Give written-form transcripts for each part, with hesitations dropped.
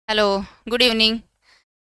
Hello. Good evening.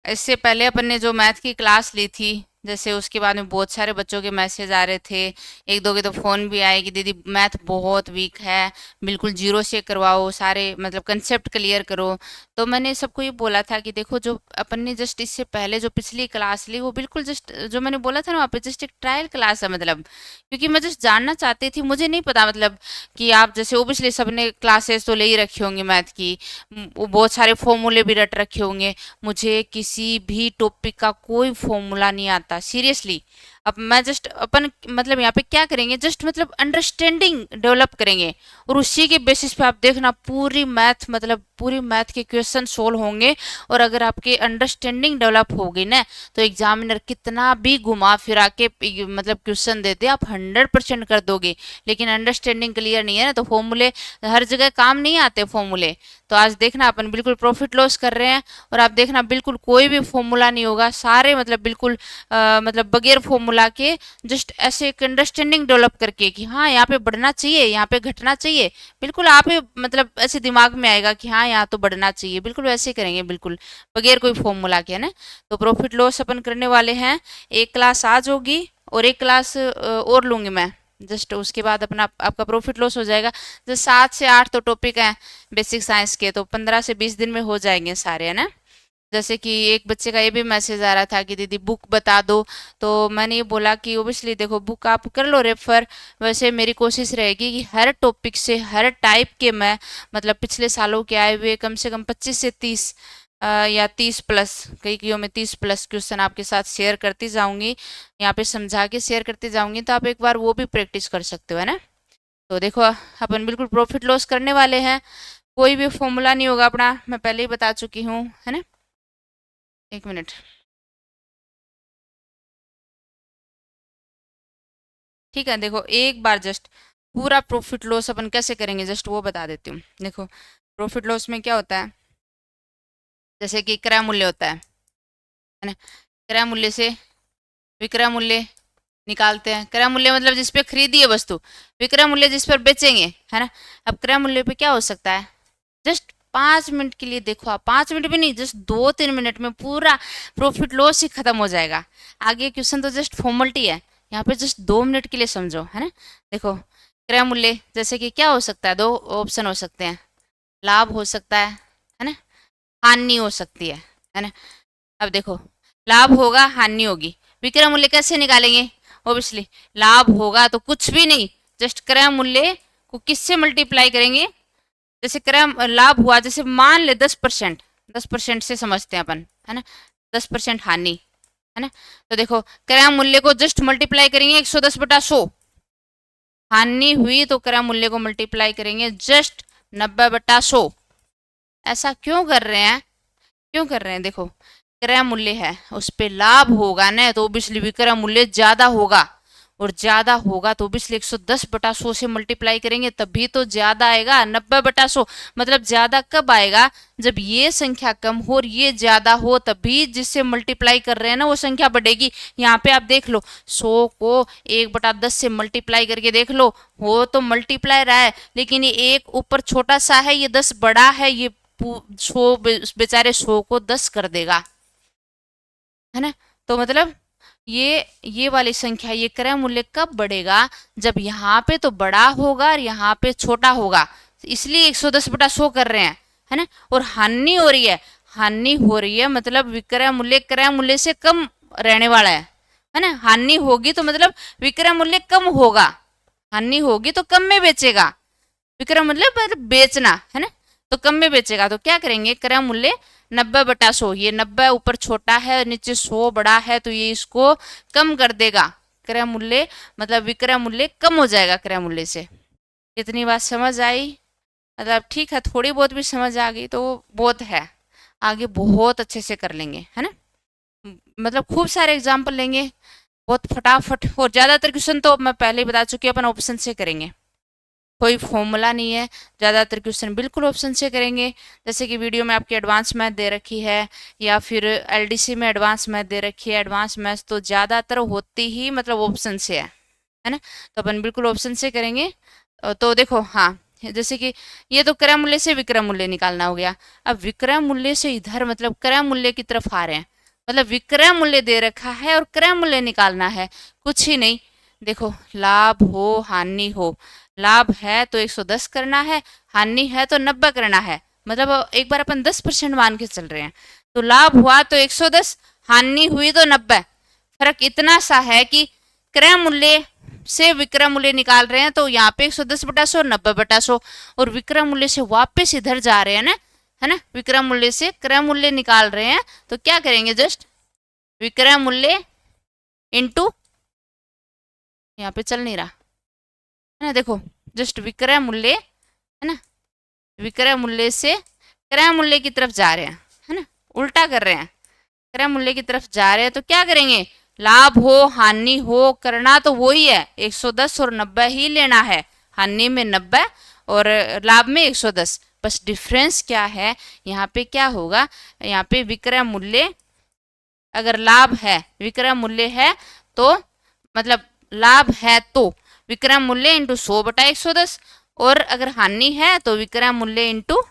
इससे पहले अपन ने जो मैथ की क्लास ली थी, जैसे उसके बाद में बहुत सारे बच्चों के मैसेज आ रहे थे। एक दो के तो फ़ोन भी आए कि दीदी मैथ बहुत वीक है, बिल्कुल जीरो से करवाओ, सारे मतलब कंसेप्ट क्लियर करो। तो मैंने सबको ये बोला था कि देखो, जो अपन ने जस्ट इससे पहले जो पिछली क्लास ली वो बिल्कुल जस्ट जो मैंने बोला था ना, वहाँ पे जस्ट एक ट्रायल क्लास है। मतलब क्योंकि मैं जस्ट जानना चाहती थी, मुझे नहीं पता मतलब कि आप जैसे ओबियसली सबने क्लासेस तो ले ही रखी होंगी मैथ की। वो बहुत सारे फॉर्मूले भी रट रखे होंगे। मुझे किसी भी टॉपिक का कोई फॉर्मूला नहीं आता सीरियसली। अब मैं जस्ट अपन मतलब यहाँ पे क्या करेंगे, जस्ट मतलब अंडरस्टैंडिंग डेवलप करेंगे। और उसी के बेसिस पे आप देखना पूरी मैथ मतलब पूरी मैथ के क्वेश्चन सोल्व होंगे। और अगर आपके अंडरस्टैंडिंग डेवलप होगी ना, तो एग्जामिनर कितना भी घुमा फिरा के मतलब क्वेश्चन देते आप 100% कर दोगे। लेकिन अंडरस्टैंडिंग क्लियर नहीं है ना, तो फॉर्मूले हर जगह काम नहीं आते फॉर्मूले। तो आज देखना अपन बिल्कुल प्रॉफिट लॉस कर रहे हैं। और आप देखना बिल्कुल कोई भी फॉर्मूला नहीं होगा, सारे मतलब बिल्कुल मतलब बगैर फॉर्मूला के जस्ट ऐसे एक अंडरस्टैंडिंग डेवलप करके कि हाँ यहाँ पे बढ़ना चाहिए, यहाँ पे घटना चाहिए। बिल्कुल आप ही मतलब ऐसे दिमाग में आएगा कि हाँ यहाँ तो बढ़ना चाहिए, बिल्कुल वैसे करेंगे बिल्कुल बगैर कोई फॉर्मूला के, है ना। तो प्रॉफिट लॉस अपन करने वाले हैं। एक क्लास आज होगी और एक क्लास और लूंगी मैं। जस्ट उसके बाद अपना आपका प्रॉफिट लॉस हो जाएगा। जो 7 से 8 तो टॉपिक हैं बेसिक साइंस के, तो 15 से 20 दिन में हो जाएंगे सारे, है ना। जैसे कि एक बच्चे का ये भी मैसेज आ रहा था कि दीदी बुक बता दो। तो मैंने ये बोला कि ओबियसली देखो, बुक आप कर लो रेफर। वैसे मेरी कोशिश रहेगी कि हर टॉपिक से हर टाइप के मैं मतलब पिछले सालों के आए हुए कम से कम 25 से 30 या 30+, कई कईयों में 30+ क्वेश्चन आपके साथ शेयर करती जाऊंगी। यहाँ पे समझा के शेयर करती जाऊंगी, तो आप एक बार वो भी प्रैक्टिस कर सकते हो, है ना। तो देखो, अपन बिल्कुल प्रॉफिट लॉस करने वाले हैं। कोई भी फॉर्मूला नहीं होगा अपना, मैं पहले ही बता चुकी हूँ, है ना। एक मिनट। ठीक है, देखो एक बार जस्ट पूरा प्रॉफिट लॉस अपन कैसे करेंगे जस्ट वो बता देती हूँ। देखो, प्रॉफिट लॉस में क्या होता है, जैसे कि क्रय मूल्य होता है ना। क्रय मूल्य से विक्रय मूल्य निकालते हैं। क्रय मूल्य मतलब जिस पे खरीदी है वस्तु, विक्रय मूल्य जिस पर बेचेंगे, है ना। अब क्रय मूल्य पे क्या हो सकता है, जस्ट 5 मिनट के लिए देखो, आप 5 मिनट भी नहीं, जस्ट 2-3 मिनट में पूरा प्रॉफिट लॉस ही खत्म हो जाएगा। आगे क्वेश्चन तो जस्ट फॉर्मेलिटी है, यहाँ पे जस्ट 2 मिनट के लिए समझो, है ना। देखो, क्रय मूल्य जैसे कि क्या हो सकता है, दो ऑप्शन हो सकते हैं। लाभ हो सकता है ना, हानि हो सकती है ना। अब देखो, लाभ होगा हानि होगी, विक्रय मूल्य कैसे निकालेंगे। ओबियसली लाभ होगा तो कुछ भी नहीं, जस्ट क्रय मूल्य को किससे मल्टीप्लाई करेंगे। जैसे क्रय लाभ हुआ, जैसे मान ले 10%, 10% से समझते हैं अपन, है ना। 10% हानि, है ना। तो देखो, क्रय मूल्य को जस्ट मल्टीप्लाई करेंगे 110/100। हानि हुई तो क्रय मूल्य को मल्टीप्लाई करेंगे जस्ट 90/100। ऐसा क्यों कर रहे हैं, क्यों कर रहे हैं, देखो क्रय मूल्य है उस पे लाभ होगा ना, तो ओबियसली विक्रय मूल्य ज्यादा होगा। और ज्यादा होगा तो ओबियसली 110/100 से मल्टीप्लाई करेंगे, तभी तो ज्यादा आएगा 90/100। मतलब ज्यादा कब आएगा, जब ये संख्या कम हो और ये ज्यादा हो, तभी जिससे मल्टीप्लाई कर रहे हैं ना वो संख्या बढ़ेगी। यहाँ पे आप देख लो, 100 को 1/10 से मल्टीप्लाई करके देख लो, वो तो मल्टीप्लाई रहा है, लेकिन ये एक ऊपर छोटा सा है, ये 10 बड़ा है, ये 100 बेचारे 100 को 10 कर देगा, है ना। तो मतलब ये वाली संख्या, ये क्रय मूल्य कब बढ़ेगा, जब यहाँ पे तो बड़ा होगा और यहाँ पे छोटा होगा। इसलिए 110/100 कर रहे हैं, है ना। और हानि हो रही है, हानि हो रही है मतलब विक्रय मूल्य क्रय मूल्य से कम रहने वाला है ना। हानि होगी तो मतलब विक्रय मूल्य कम होगा, हानि होगी तो कम में बेचेगा। विक्रय मतलब बेचना, है ना। तो कम में बेचेगा तो क्या करेंगे, क्रय मूल्य 90/100, ये 90 ऊपर छोटा है नीचे 100 बड़ा है, तो ये इसको कम कर देगा। क्रय मूल्य मतलब विक्रय मूल्य कम हो जाएगा क्रय मूल्य से। इतनी बात समझ आई, मतलब ठीक है, थोड़ी बहुत भी समझ आ गई तो बहुत है। आगे बहुत अच्छे से कर लेंगे, है ना। मतलब खूब सारे एग्जाम्पल लेंगे बहुत फटाफट। और ज्यादातर क्वेश्चन तो मैं पहले ही बता चुकी हूँ, अपन ऑप्शन से करेंगे, कोई फॉर्मूला नहीं है। ज़्यादातर क्वेश्चन बिल्कुल ऑप्शन से करेंगे। जैसे कि वीडियो में आपकी एडवांस मैथ दे रखी है, या फिर एलडीसी में एडवांस मैथ दे रखी है। एडवांस मैथ तो ज़्यादातर होती ही मतलब ऑप्शन से है ना। तो अपन बिल्कुल ऑप्शन से करेंगे। तो देखो, हाँ, जैसे कि ये तो क्रय मूल्य से विक्रय मूल्य निकालना हो गया। अब विक्रय मूल्य से इधर मतलब क्रय मूल्य की तरफ आ रहे हैं, मतलब विक्रय मूल्य दे रखा है और क्रय मूल्य निकालना है, कुछ ही नहीं। देखो लाभ हो हानि हो, लाभ है तो 110 करना है, हानि है तो 90 करना है। मतलब एक बार अपन 10% मान के चल रहे हैं, तो लाभ हुआ तो 110, हानि हुई तो 90। फर्क इतना सा है कि क्रय मूल्य से विक्रय मूल्य निकाल रहे हैं तो यहाँ पे 110/100 90/100, और विक्रय मूल्य से वापस इधर जा रहे हैं ना, है ना, विक्रय मूल्य से क्रय मूल्य निकाल रहे हैं, तो क्या करेंगे, जस्ट विक्रय मूल्य इंटू, यहाँ पे चल नहीं रहा है ना, देखो जस्ट विक्रय मूल्य, है ना, विक्रय मूल्य से क्रय मूल्य की तरफ जा रहे हैं, है ना, उल्टा कर रहे हैं, क्रय मूल्य की तरफ जा रहे हैं, तो क्या करेंगे, लाभ हो हानि हो करना तो वही है, 110 और 90 ही लेना है, हानि में 90 और लाभ में 110। बस डिफरेंस क्या है, यहाँ पे क्या होगा, यहाँ पे विक्रय मूल्य, अगर लाभ है विक्रय मूल्य है तो मतलब लाभ है तो विक्रय मूल्य इंटू 100/110, और अगर हानि है तो विक्रय मूल्य इंटू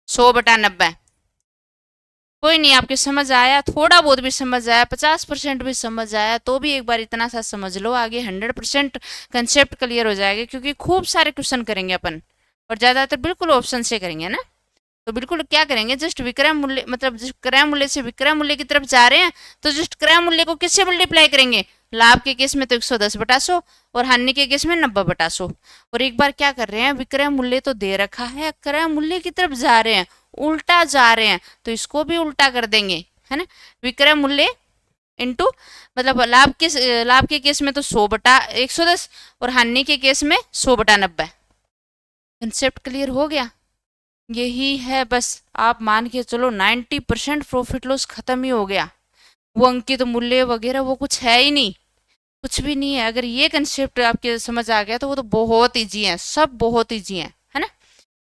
100/90। कोई नहीं, आपके समझ आया, थोड़ा बहुत भी समझ आया, 50% भी समझ आया तो भी एक बार इतना सा समझ लो, आगे 100% कंसेप्ट क्लियर हो जाएगा, क्योंकि खूब सारे क्वेश्चन करेंगे अपन, और ज़्यादातर बिल्कुल ऑप्शन से करेंगे ना। तो बिल्कुल क्या करेंगे, जस्ट विक्रय मूल्य मतलब जिस क्रय मूल्य से विक्रय मूल्य की तरफ जा रहे हैं, तो जस्ट क्रय मूल्य को किससे मल्टीप्लाई करेंगे, लाभ के केस में तो 110/100 और हानि के केस में 90/100। और एक बार क्या कर रहे हैं, विक्रय मूल्य तो दे रखा है, क्रय मूल्य की तरफ जा रहे हैं, उल्टा जा रहे हैं, तो इसको भी उल्टा कर देंगे, है ना, विक्रय मूल्य इंटू मतलब लाभ के केस में तो 100/110 और हानि के केस में 100/90। कंसेप्ट क्लियर हो गया, यही है बस, आप मान के चलो 90% प्रॉफिट लॉस खत्म ही हो गया, वो अंकित मूल्य वगैरह वो कुछ है ही नहीं, कुछ भी नहीं है। अगर ये कंसेप्ट आपके समझ आ गया तो वो तो बहुत ईजी है, सब बहुत ईजी है ना।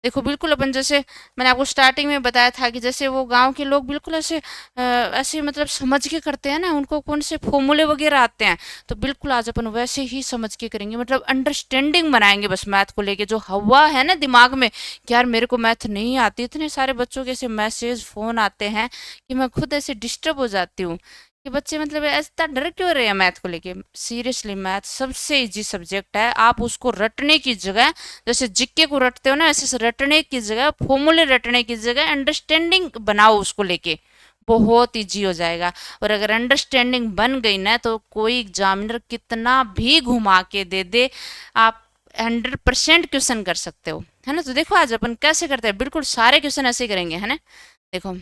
देखो बिल्कुल अपन जैसे मैंने आपको स्टार्टिंग में बताया था कि जैसे वो गांव के लोग बिल्कुल ऐसे मतलब समझ के करते हैं ना, उनको कौन से फॉर्मूले वगैरह आते हैं, तो बिल्कुल आज अपन वैसे ही समझ के करेंगे, मतलब अंडरस्टैंडिंग बनाएंगे बस मैथ को लेके। जो हवा है ना दिमाग में कि यार मेरे को मैथ नहीं आती, इतने सारे बच्चों के ऐसे मैसेज फोन आते हैं कि मैं खुद ऐसे डिस्टर्ब हो जाती हूँ कि बच्चे मतलब ऐसा डर क्यों रहे हैं मैथ को लेके। सीरियसली मैथ सबसे इजी सब्जेक्ट है, आप उसको रटने की जगह, जैसे जीके को रटते हो ना, ऐसे रटने की जगह, फॉर्मूले रटने की जगह अंडरस्टैंडिंग बनाओ उसको लेके, बहुत इजी हो जाएगा। और अगर अंडरस्टैंडिंग बन गई ना तो कोई एग्जामिनर कितना भी घुमा के दे दे, आप 100% क्वेश्चन कर सकते हो, है ना। तो देखो आज अपन कैसे करते हैं, बिल्कुल सारे क्वेश्चन ऐसे ही करेंगे, है ना। देखो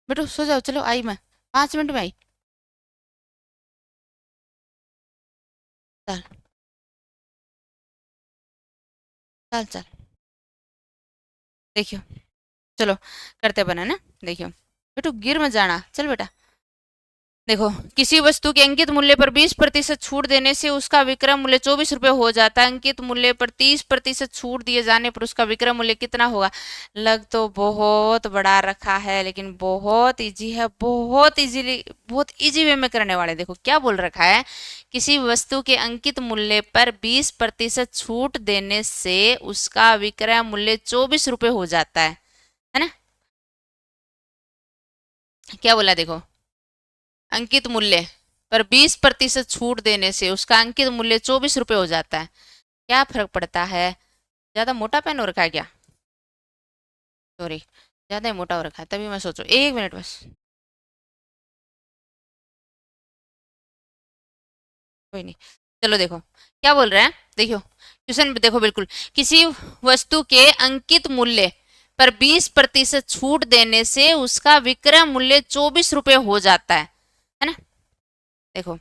बेटो सो जाओ, चलो आई मैं 5 मिनट में आई। चल चल चल, देखियो, चलो करते बना ना। देखियो बेटो गिर मत जाना, चल बेटा। देखो किसी वस्तु के अंकित मूल्य पर 20% छूट देने से उसका विक्रय मूल्य 24 रुपये हो जाता है, अंकित मूल्य पर 30% छूट दिए जाने पर उसका विक्रय मूल्य कितना होगा। लग तो बहुत बड़ा रखा है लेकिन बहुत इजी है, बहुत इजी वे में करने वाले। देखो क्या बोल रखा है, किसी वस्तु के अंकित मूल्य पर 20% छूट देने से उसका विक्रय मूल्य 24 रुपये हो जाता है ना। क्या बोला देखो, अंकित मूल्य पर 20% छूट देने से उसका अंकित मूल्य 24 रुपये हो जाता है। क्या फर्क पड़ता है, ज्यादा मोटा पेन हो रखा है क्या, सॉरी ज्यादा ही मोटा हो रखा है, तभी मैं सोचो 1 मिनट बस। कोई नहीं, चलो देखो क्या बोल रहे हैं, देखो क्वेश्चन देखो बिल्कुल, किसी वस्तु के अंकित मूल्य पर 20% छूट देने से उसका विक्रय मूल्य 24 रुपये हो जाता है ना। देखो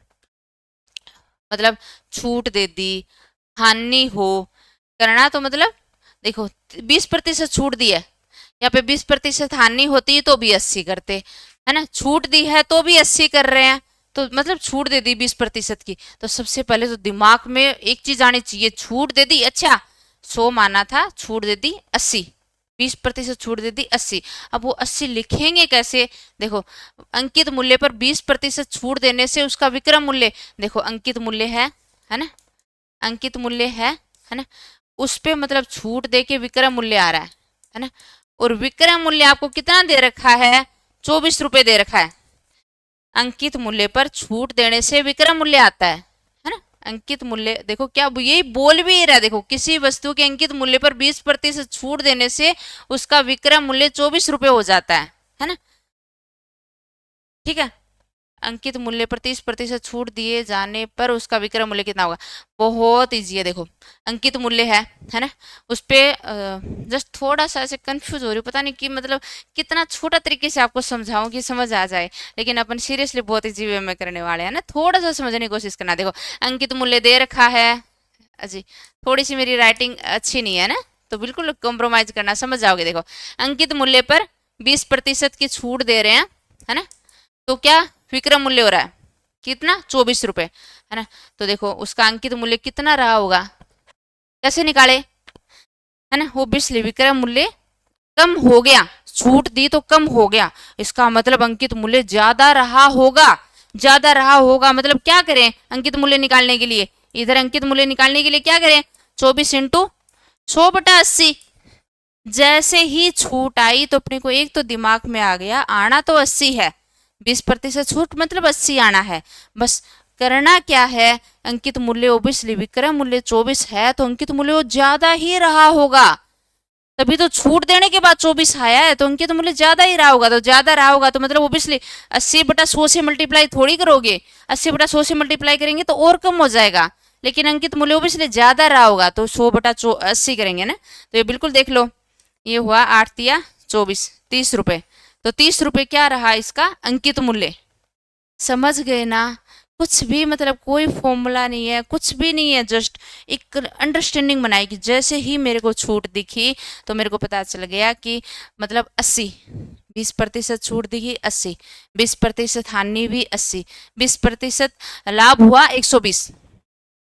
मतलब छूट दे दी, हानि हो करना, तो मतलब देखो 20% छूट दी है, यहाँ पे 20% हानि होती तो भी 80 करते, है ना, छूट दी है तो भी 80 कर रहे हैं, तो मतलब छूट दे दी 20% की, तो सबसे पहले तो दिमाग में एक चीज आनी चाहिए, छूट दे दी, अच्छा 100 माना था, छूट दे दी 80, 20% छूट दे दी 80। अब वो 80 लिखेंगे कैसे, देखो अंकित मूल्य पर 20% छूट देने से उसका विक्रय मूल्य, देखो अंकित मूल्य है ना, अंकित मूल्य है ना, उस पे मतलब छूट दे के विक्रय मूल्य आ रहा है ना, और विक्रय मूल्य आपको कितना दे रखा है, 24 रुपये दे रखा है। अंकित मूल्य पर छूट देने से विक्रय मूल्य आता है ना। अंकित मूल्य देखो क्या यही बोल भी रहा है, देखो किसी वस्तु के अंकित मूल्य पर 20% छूट देने से उसका विक्रय मूल्य 24 रुपये हो जाता है ना। ठीक है, अंकित मूल्य पर 30% छूट दिए जाने पर उसका विक्रय मूल्य कितना होगा। बहुत इजी है, देखो अंकित मूल्य है ना, उस पे जस्ट थोड़ा सा ऐसे कंफ्यूज हो रही हूँ, पता नहीं कि मतलब कितना छोटा तरीके से आपको समझाऊं कि समझ आ जाए, लेकिन अपन सीरियसली बहुत इजी वे में करने वाले हैं ना, थोड़ा सा समझने की कोशिश करना। देखो अंकित मूल्य दे रखा है जी, थोड़ी सी मेरी राइटिंग अच्छी नहीं है ना, तो बिल्कुल कॉम्प्रोमाइज करना, समझ जाओगे। देखो अंकित मूल्य पर 20% की छूट दे रहे हैं है ना, तो क्या विक्रय मूल्य हो रहा है कितना, 24 रुपये है ना। तो देखो उसका अंकित मूल्य कितना रहा होगा, कैसे निकाले, है ना, ओब्वियसली विक्रय मूल्य कम हो गया, छूट दी तो कम हो गया, इसका मतलब अंकित मूल्य ज्यादा रहा होगा। ज्यादा रहा होगा मतलब क्या करें अंकित मूल्य निकालने के लिए, इधर अंकित मूल्य निकालने के लिए क्या करें, 24 × 100/80। जैसे ही छूट आई तो अपने को एक तो दिमाग में आ गया, आना तो 80 है, 20% छूट मतलब 80 आना है। बस करना क्या है, अंकित मूल्य ओब्वियसली विक्रय मूल्य 24 है तो अंकित मूल्य वो ज्यादा ही रहा होगा, तभी तो छूट देने के बाद 24 आया है, तो अंकित मूल्य ज्यादा ही रहा होगा, तो ज्यादा रहा होगा तो मतलब ओब्वियसली 80/100 से मल्टीप्लाई थोड़ी करोगे, 80/100 से मल्टीप्लाई करेंगे तो और कम हो जाएगा, लेकिन अंकित मूल्य ओब्वियसली ज्यादा रहा होगा तो 100/80 करेंगे ना। तो ये बिल्कुल देख लो, ये हुआ 8×3 = 24, 30 रुपये, तो 30 रुपये क्या रहा इसका अंकित मूल्य। समझ गए ना, कुछ भी मतलब कोई फॉर्मूला नहीं है, कुछ भी नहीं है, जस्ट एक अंडरस्टैंडिंग बनाई कि जैसे ही मेरे को छूट दिखी तो मेरे को पता चल गया कि मतलब 80, 20% छूट दिखी 80, 20% हानि भी 80, 20% लाभ हुआ 120।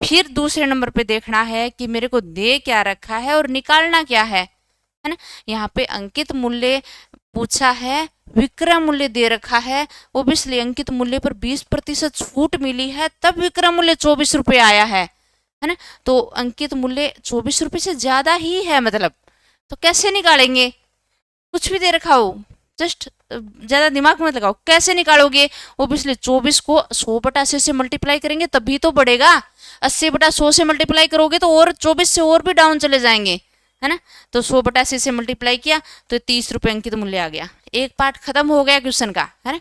फिर दूसरे नंबर पे देखना है कि मेरे को दे क्या रखा है और निकालना क्या है ना। यहाँ पे अंकित मूल्य पूछा है, विक्रय मूल्य दे रखा है, ओब्वियसली अंकित मूल्य पर 20% छूट मिली है तब विक्रय मूल्य 24 रुपये आया है ना। तो अंकित मूल्य 24 रुपये से ज्यादा ही है मतलब, तो कैसे निकालेंगे, कुछ भी दे रखा हो, जस्ट ज्यादा दिमाग मत लगाओ, कैसे निकालोगे, ओब्वियसली 24 को 100/80 से मल्टीप्लाई करेंगे तभी तो बढ़ेगा, 80/100 से मल्टीप्लाई करोगे तो और 24 से और भी डाउन चले जाएंगे, है ना। तो 100/80 से मल्टीप्लाई किया तो 30 रुपये अंकित मूल्य आ गया, एक पार्ट खत्म हो गया क्वेश्चन का, है ना।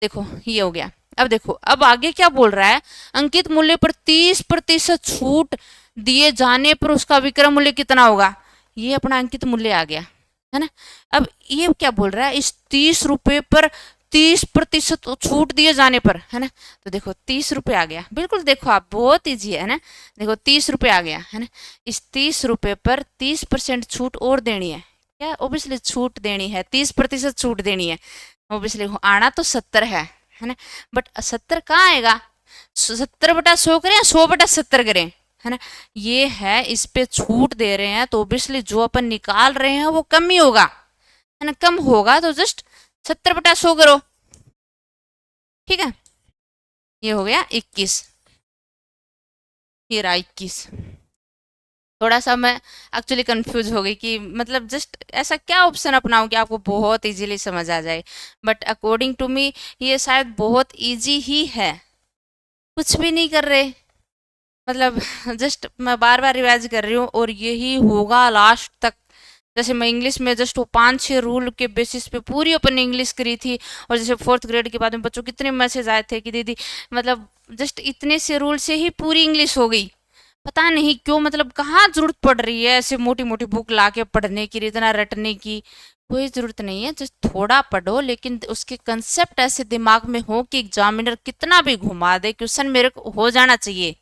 देखो ये हो गया। अब देखो अब आगे क्या बोल रहा है, अंकित मूल्य पर 30% छूट दिए जाने पर उसका विक्रय मूल्य कितना होगा, ये अपना अंकित मूल्य आ गया, है ना। अब ये क्या बोल रहा है, इस 30 रुपये पर 30% छूट दिए जाने पर, है ना। तो देखो 30 रुपये आ गया, बिल्कुल देखो आप बहुत ईजी है ना। देखो 30 रुपये आ गया, है ना। इस 30 रुपये पर 30% छूट और देनी है, क्या ओब्वियसली छूट देनी है, 30% छूट देनी है, ओब्वियसली आना तो 70 है ना। बट 70 कहाँ आएगा, 70/100 करें या 100/70 करें, है ना। ये है इस पे छूट दे रहे हैं तो ओब्वियसली जो अपन निकाल रहे हैं वो कम ही होगा, है ना, कम होगा तो जस्ट 70/100 करो, ठीक है। ये हो गया 21, ये रहा 21। थोड़ा सा मैं एक्चुअली कंफ्यूज हो गई कि मतलब जस्ट ऐसा क्या ऑप्शन अपनाऊं कि आपको बहुत इजीली समझ आ जाए, बट अकॉर्डिंग टू मी ये शायद बहुत इजी ही है, कुछ भी नहीं कर रहे, मतलब जस्ट मैं बार बार रिवाइज कर रही हूँ और यही होगा लास्ट तक। जैसे मैं इंग्लिश में जस्ट वो 5-6 रूल के बेसिस पे पूरी अपन इंग्लिश करी थी, और जैसे 4th ग्रेड के बाद में बच्चों कितने मैसेज आए थे कि दीदी मतलब जस्ट इतने से रूल से ही पूरी इंग्लिश हो गई, पता नहीं क्यों, मतलब कहाँ जरूरत पड़ रही है ऐसे मोटी मोटी बुक ला के पढ़ने की, इतना रटने की कोई जरूरत नहीं है, जस्ट थोड़ा पढ़ो लेकिन उसके कंसेप्ट ऐसे दिमाग में हो कि एग्जामिनर कितना भी घुमा दे क्वेश्चन मेरे को हो जाना चाहिए।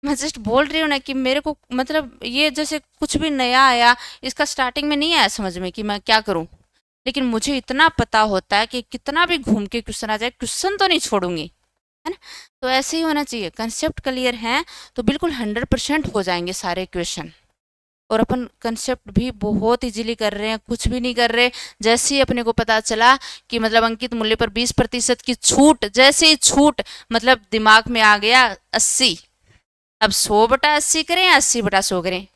मैं जस्ट बोल रही हूँ ना कि मेरे को मतलब ये जैसे कुछ भी नया आया, इसका स्टार्टिंग में नहीं आया समझ में कि मैं क्या करूँ, लेकिन मुझे इतना पता होता है कि कितना भी घूम के क्वेश्चन आ जाए क्वेश्चन तो नहीं छोड़ूंगी, है ना। तो ऐसे ही होना चाहिए, कंसेप्ट क्लियर है तो बिल्कुल 100% हो जाएंगे सारे क्वेश्चन, और अपन कंसेप्ट भी बहुत इजीली कर रहे हैं, कुछ भी नहीं कर रहे। जैसे ही अपने को पता चला कि मतलब अंकित मूल्य पर 20% की छूट, जैसे ही छूट मतलब दिमाग में आ गया 80, अब 100/80 करें या 80/100 करें?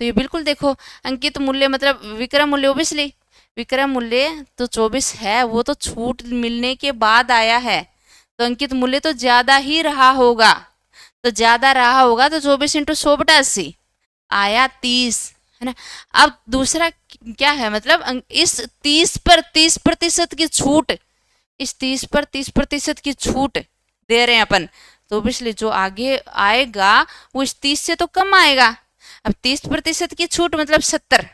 तो ये बिल्कुल देखो अंकित मूल्य मतलब विक्रय मूल्य, ओबियसली विक्रय मूल्य तो 24 है, वो तो छूट मिलने के बाद आया है, तो अंकित मूल्य तो ज्यादा ही रहा होगा। तो ज्यादा रहा होगा तो 24 × 100/80 आया 30, है ना। अब दूसरा क्या है, मतलब इस 30% की छूट, इस 30% की छूट दे रहे हैं अपन, तो ऑब्वियसली जो आगे आएगा वो इस 30 से तो कम आएगा। अब 30% की छूट मतलब 70,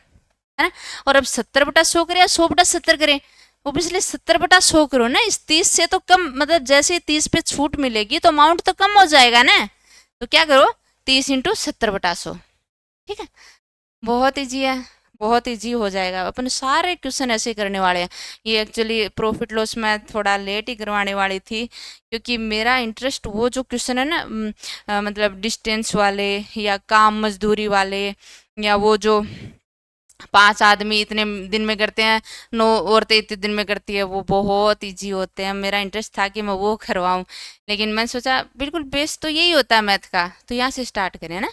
है ना। और अब 70/100 करें या 100/70 करें? ऑब्वियसली 70/100 करो ना, इस 30 से तो कम, मतलब जैसे ही 30 पे छूट मिलेगी तो अमाउंट तो कम हो जाएगा ना। तो क्या करो, 30 × 70/100, ठीक है। बहुत ईजी है, बहुत ईजी हो जाएगा। अपन सारे क्वेश्चन ऐसे करने वाले हैं। ये एक्चुअली प्रॉफिट लॉस मैं थोड़ा लेट ही करवाने वाली थी, क्योंकि मेरा इंटरेस्ट वो जो क्वेश्चन है ना, मतलब डिस्टेंस वाले या काम मजदूरी वाले, या वो जो 5 आदमी इतने दिन में करते हैं, 9 औरतें इतने दिन में करती है, वो बहुत इजी होते हैं। मेरा इंटरेस्ट था कि मैं वो करवाऊँ, लेकिन मैंने सोचा बिल्कुल बेस तो यही होता है मैथ का, तो यहाँ से स्टार्ट करें ना।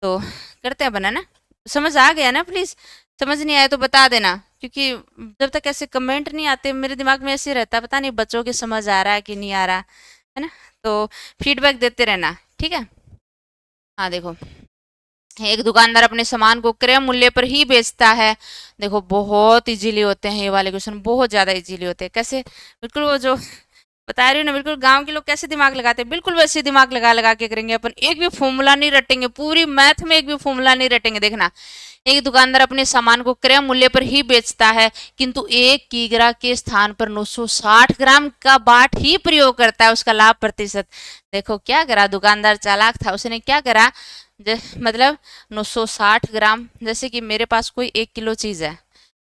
तो करते हैं बना ना। समझ आ गया ना? प्लीज, समझ नहीं आया तो बता देना, क्योंकि जब तक ऐसे कमेंट नहीं आते मेरे दिमाग में ऐसे रहता है, पता नहीं बच्चों के समझ आ रहा है कि नहीं आ रहा, है ना। तो फीडबैक देते रहना, ठीक है। हाँ देखो, एक दुकानदार अपने सामान को क्रय मूल्य पर ही बेचता है। देखो बहुत इजीली होते हैं ये वाले क्वेश्चन, बहुत ज्यादा इजीली होते हैं। कैसे? बिल्कुल वो जो बता रही हूँ ना, बिल्कुल गांव के लोग कैसे दिमाग लगाते हैं, बिल्कुल वैसे दिमाग लगा लगा के करेंगे अपन। एक भी फॉर्मूला नहीं रटेंगे, पूरी मैथ में एक भी फॉर्मूला नहीं रटेंगे। देखना, एक दुकानदार अपने सामान को क्रय मूल्य पर ही बेचता है, किंतु 1 किग्रा के स्थान पर 960 ग्राम का बाट ही प्रयोग करता है। उसका लाभ प्रतिशत देखो क्या करा, दुकानदार चालाक था। उसने क्या करा, मतलब 960 ग्राम, जैसे कि मेरे पास कोई 1 किलो चीज है,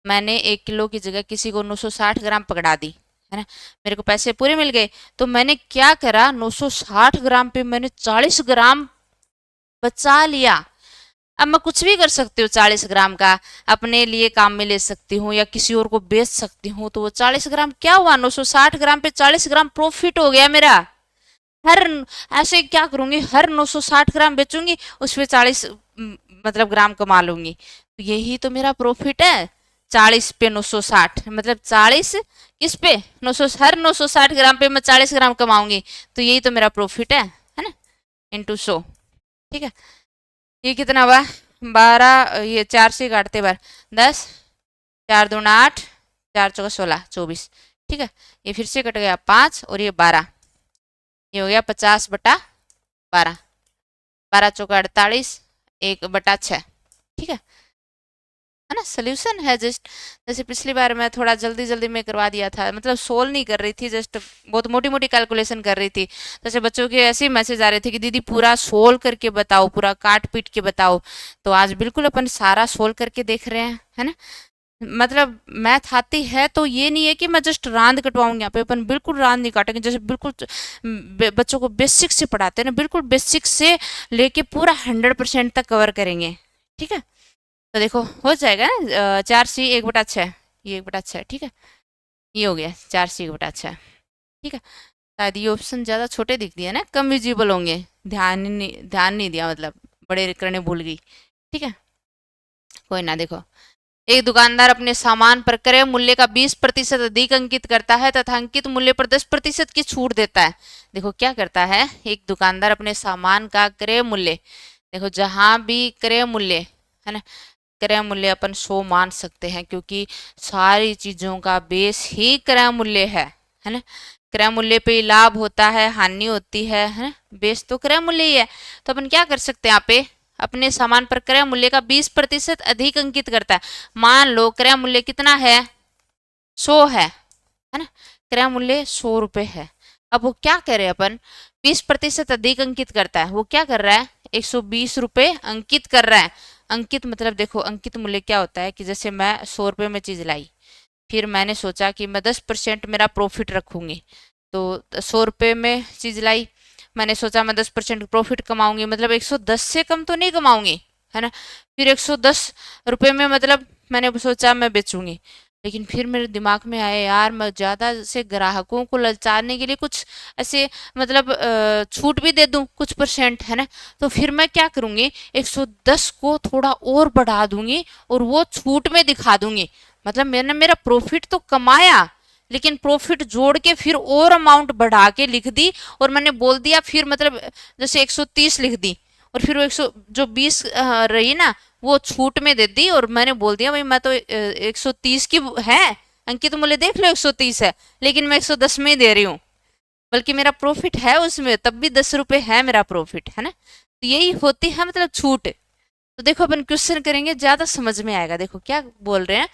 मैंने 1 किलो की जगह किसी को 960 ग्राम पकड़ा दी, है ना। मेरे को पैसे पूरे मिल गए, तो मैंने क्या करा, 960 ग्राम पे मैंने 40 ग्राम बचा लिया। अब मैं कुछ भी कर सकती हूँ 40 ग्राम का, अपने लिए काम में ले सकती हूँ या किसी और को बेच सकती हूँ। तो वो 40 ग्राम क्या हुआ, 960 ग्राम पे 40 ग्राम प्रॉफिट हो गया मेरा। हर ऐसे क्या करूंगी, हर 960 ग्राम बेचूंगी, उस पे 40 मतलब ग्राम कमा लूंगी। तो यही तो मेरा प्रॉफिट है, 40 पे 960, मतलब 40 किस पे 900, हर 960 ग्राम पे मैं 40 ग्राम कमाऊंगी, तो यही तो मेरा प्रॉफिट है ना, इंटू 100, ठीक है। ये कितना हुआ, 12, ये 4 से काटते बार 10, 4 दूना 8, 4 चौका 16, 24, ठीक है। ये फिर से कट गया 5 और ये 12, ये हो गया 50/12, 12 चौका 48, 1/6, ठीक है ना। सोल्यूशन है जस्ट, जैसे पिछली बार मैं थोड़ा जल्दी जल्दी में करवा दिया था, मतलब सोल्व नहीं कर रही थी, जस्ट बहुत मोटी मोटी कैलकुलेशन कर रही थी। जैसे बच्चों के ऐसे ही मैसेज आ रहे थे कि दीदी पूरा सोल्व करके बताओ, पूरा काट पीट के बताओ। तो आज बिल्कुल अपन सारा सोल्व करके देख रहे हैं, है ना। मतलब मैथ आती है तो ये नहीं है कि मैं जस्ट रांद कटवाऊंगी, यहाँ पे अपन बिल्कुल रांद नहीं काटेंगे, जैसे बिल्कुल बच्चों को बेसिक से पढ़ाते हैं ना, बिल्कुल बेसिक से लेके पूरा 100% तक कवर करेंगे, ठीक है। तो देखो हो जाएगा ना, 4C 1/6, ये 1/6, ठीक है। ये हो गया 4C 1/6, ठीक है। शायद ये ऑप्शन ज़्यादा छोटे दिख दिए ना, कम विजिबल होंगे, ध्यान नहीं दिया, मतलब बड़े करने भूल गई, ठीक है। कोई ना, देखो, एक दुकानदार अपने सामान पर क्रय मूल्य का 20% अधिक अंकित करता है तथा अंकित मूल्य पर 10% की छूट देता है। देखो क्या करता है, एक दुकानदार अपने सामान का क्रय मूल्य, देखो जहां भी क्रय मूल्य, है ना, क्रय मूल्य अपन 100 मान सकते हैं, क्योंकि सारी चीजों का बेस ही क्रय मूल्य है ना। क्रय मूल्य पे ही लाभ होता है, हानि होती है ना, बेस तो क्रय मूल्य ही है। तो अपन क्या कर सकते हैं, यहाँ पे अपने सामान पर क्रय मूल्य का 20% अधिक अंकित करता है। मान लो क्रय मूल्य कितना है, 100 है ना, क्रय मूल्य 100 रुपये है। अब वो क्या करे, अपन 20% अधिक अंकित करता है, वो क्या कर रहा है, 120 रुपये अंकित कर रहा है। अंकित मतलब देखो, अंकित मूल्य क्या होता है कि जैसे मैं 100 रुपये में चीज लाई, फिर मैंने सोचा कि मैं 10% मेरा प्रॉफिट रखूंगी, तो 100 रुपये में चीज लाई, मैंने सोचा मैं 10% प्रॉफिट कमाऊंगी, मतलब 110 से कम तो नहीं कमाऊंगी, है ना। फिर 110 रुपये में मतलब मैंने सोचा मैं बेचूंगी, लेकिन फिर मेरे दिमाग में आया यार मैं ज़्यादा से ग्राहकों को ललचाने के लिए कुछ ऐसे मतलब छूट भी दे दूं कुछ परसेंट, है ना। तो फिर मैं क्या करूंगी, 110 को थोड़ा और बढ़ा दूंगी और वो छूट में दिखा दूंगी। मतलब मैंने मेरा प्रॉफिट तो कमाया, लेकिन प्रॉफिट जोड़ के फिर और अमाउंट बढ़ा के लिख दी, और मैंने बोल दिया फिर मतलब जैसे 130 लिख दी, और फिर वो 100 जो 20 रही ना वो छूट में दे दी, और मैंने बोल दिया भाई मैं तो 130 की है, अंकित मूल्य देख लो 130 है, लेकिन मैं 110 में ही दे रही हूँ, बल्कि मेरा प्रॉफिट है उसमें, तब भी 10 रुपए है मेरा प्रॉफिट, है ना। तो यही होती है मतलब छूट। तो देखो अपन क्वेश्चन करेंगे ज्यादा समझ में आएगा। देखो क्या बोल रहे हैं,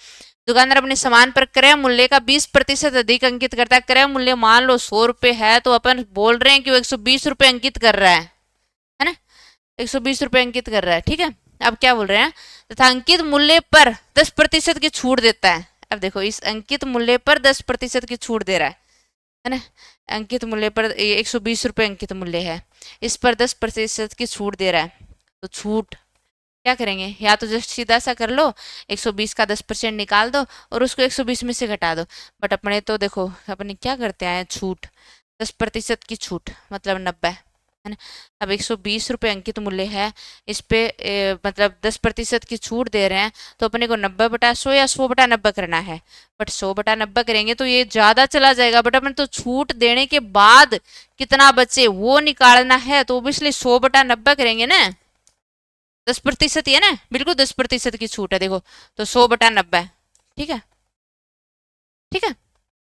दुकानदार अपने सामान पर क्रय मूल्य का 20% अधिक अंकित करता है। क्रय मूल्य मान लो 100 रुपए है, तो अपन बोल रहे हैं कि वो 120 रुपए अंकित कर रहा है ना। 120 रुपए अंकित कर रहा है, ठीक है। अब क्या बोल रहे हैं, तथा अंकित मूल्य पर 10% की छूट देता है। अब देखो इस अंकित मूल्य पर 10% की छूट दे रहा है ना। अंकित मूल्य पर 120 रुपए अंकित मूल्य है, इस पर 10% की छूट दे रहा है। तो छूट क्या करेंगे, या तो जस्ट सीधा सा कर लो, 120 का 10% निकाल दो और उसको 120 में से घटा दो। बट अपने तो देखो अपने क्या करते हैं, छूट 10% की छूट मतलब 90, है ना। अब 120 रुपये अंकित मूल्य है, इस पे मतलब 10% की छूट दे रहे हैं, तो अपने को 90/100 या 100/90 करना है। बट 100/90 करेंगे तो ये ज्यादा चला जाएगा, बट अपन तो छूट देने के बाद कितना बचे वो निकालना है, तो ऑब्वियसली 100/90 करेंगे ना। 10% ही है ना, बिल्कुल 10% की छूट है देखो, तो 100/90, ठीक है, ठीक है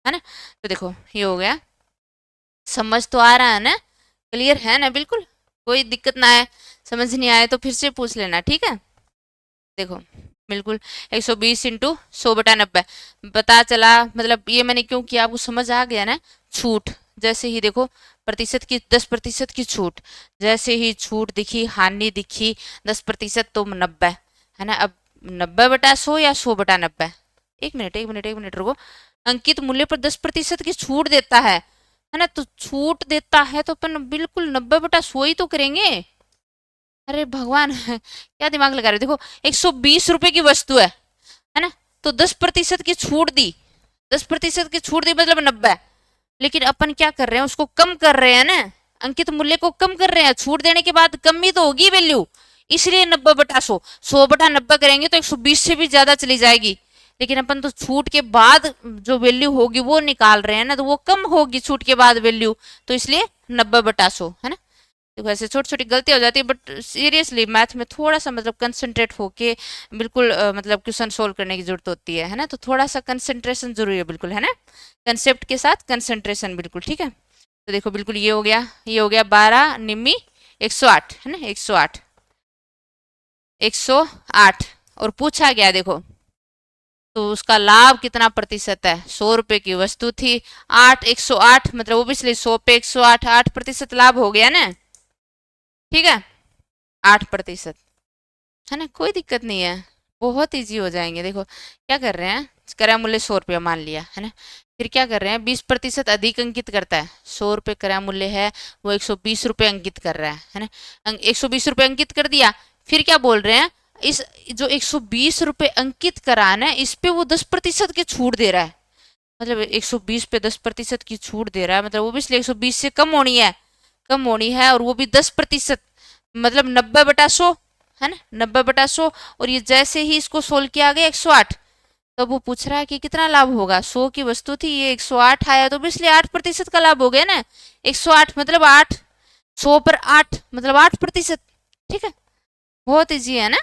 ना। तो देखो ये हो गया, समझ तो आ रहा है ना, क्लियर है ना, बिल्कुल कोई दिक्कत ना है। समझ नहीं आए तो फिर से पूछ लेना, ठीक है। देखो बिल्कुल 120 इंटू 100/90 पता चला, मतलब ये मैंने क्यों किया आपको समझ आ गया ना। छूट जैसे ही देखो प्रतिशत की 10% की छूट, जैसे ही छूट दिखी हानि दिखी 10% तो 90, है ना। अब 90/100 या 100/90, एक मिनट एक मिनट एक मिनट रुको, अंकित मूल्य पर 10% की छूट देता है ना। तो छूट देता है तो अपन बिल्कुल 90/100 ही तो करेंगे। अरे भगवान क्या दिमाग लगा रहे हो। देखो 120 रुपए की वस्तु है ना, तो 10% की छूट दी, 10% की छूट दी मतलब 90, लेकिन अपन क्या कर रहे हैं उसको कम कर रहे हैं ना, अंकित मूल्य को कम कर रहे हैं, छूट देने के बाद कम ही तो होगी वैल्यू, इसलिए 90/100, 100/90 करेंगे तो 120 से भी ज्यादा चली जाएगी, लेकिन अपन तो छूट के बाद जो वैल्यू होगी वो निकाल रहे हैं ना, तो वो कम होगी छूट के बाद वैल्यू, तो इसलिए 90/100, है ना। देखो ऐसे छोटी छोटी गलती हो जाती है, बट सीरियसली मैथ में थोड़ा सा मतलब कंसंट्रेट होके बिल्कुल मतलब क्वेश्चन सोल्व करने की जरूरत होती है ना। तो थोड़ा सा कंसंट्रेशन जरूरी है बिल्कुल, है ना। कंसेप्ट के साथ कंसंट्रेशन बिल्कुल, ठीक है। तो देखो बिल्कुल ये हो गया, ये हो गया 12 निम्मी 108, है ना, 108, 108, और पूछा गया देखो तो उसका लाभ कितना प्रतिशत है, 100 रुपए की वस्तु थी, 8 108 मतलब ओबियसली 100 पे 108, 8% लाभ हो गया ना, ठीक है, 8%, है ना। कोई दिक्कत नहीं है, बहुत इजी हो जाएंगे। देखो क्या कर रहे हैं, क्रय मूल्य 100 रुपया मान लिया, है ना। फिर क्या कर रहे हैं, 20% अधिक अंकित करता है, 100 रुपये क्रय मूल्य है, वो 120 रुपये अंकित कर रहा है ना। 120 रुपये अंकित कर दिया, फिर क्या बोल रहे हैं, इस जो 120 रुपये अंकित करा ना, इस पे वो 10% की छूट दे रहा है, मतलब 120 पे 10% की छूट दे रहा है, मतलब वो भी इसलिए 120 से कम होनी है, कम होनी है, और वो भी 10%, मतलब 90/100, है ना, 90/100। और ये जैसे ही इसको सोल्व किया गया 108, तो वो पूछ रहा है कि कितना लाभ होगा, 100 की वस्तु थी, ये 108 आया, तो इसलिए 8% का लाभ हो गया ना। 108 मतलब 8, 100/8 मतलब 8%, ठीक है। बहुत ईजी है ना,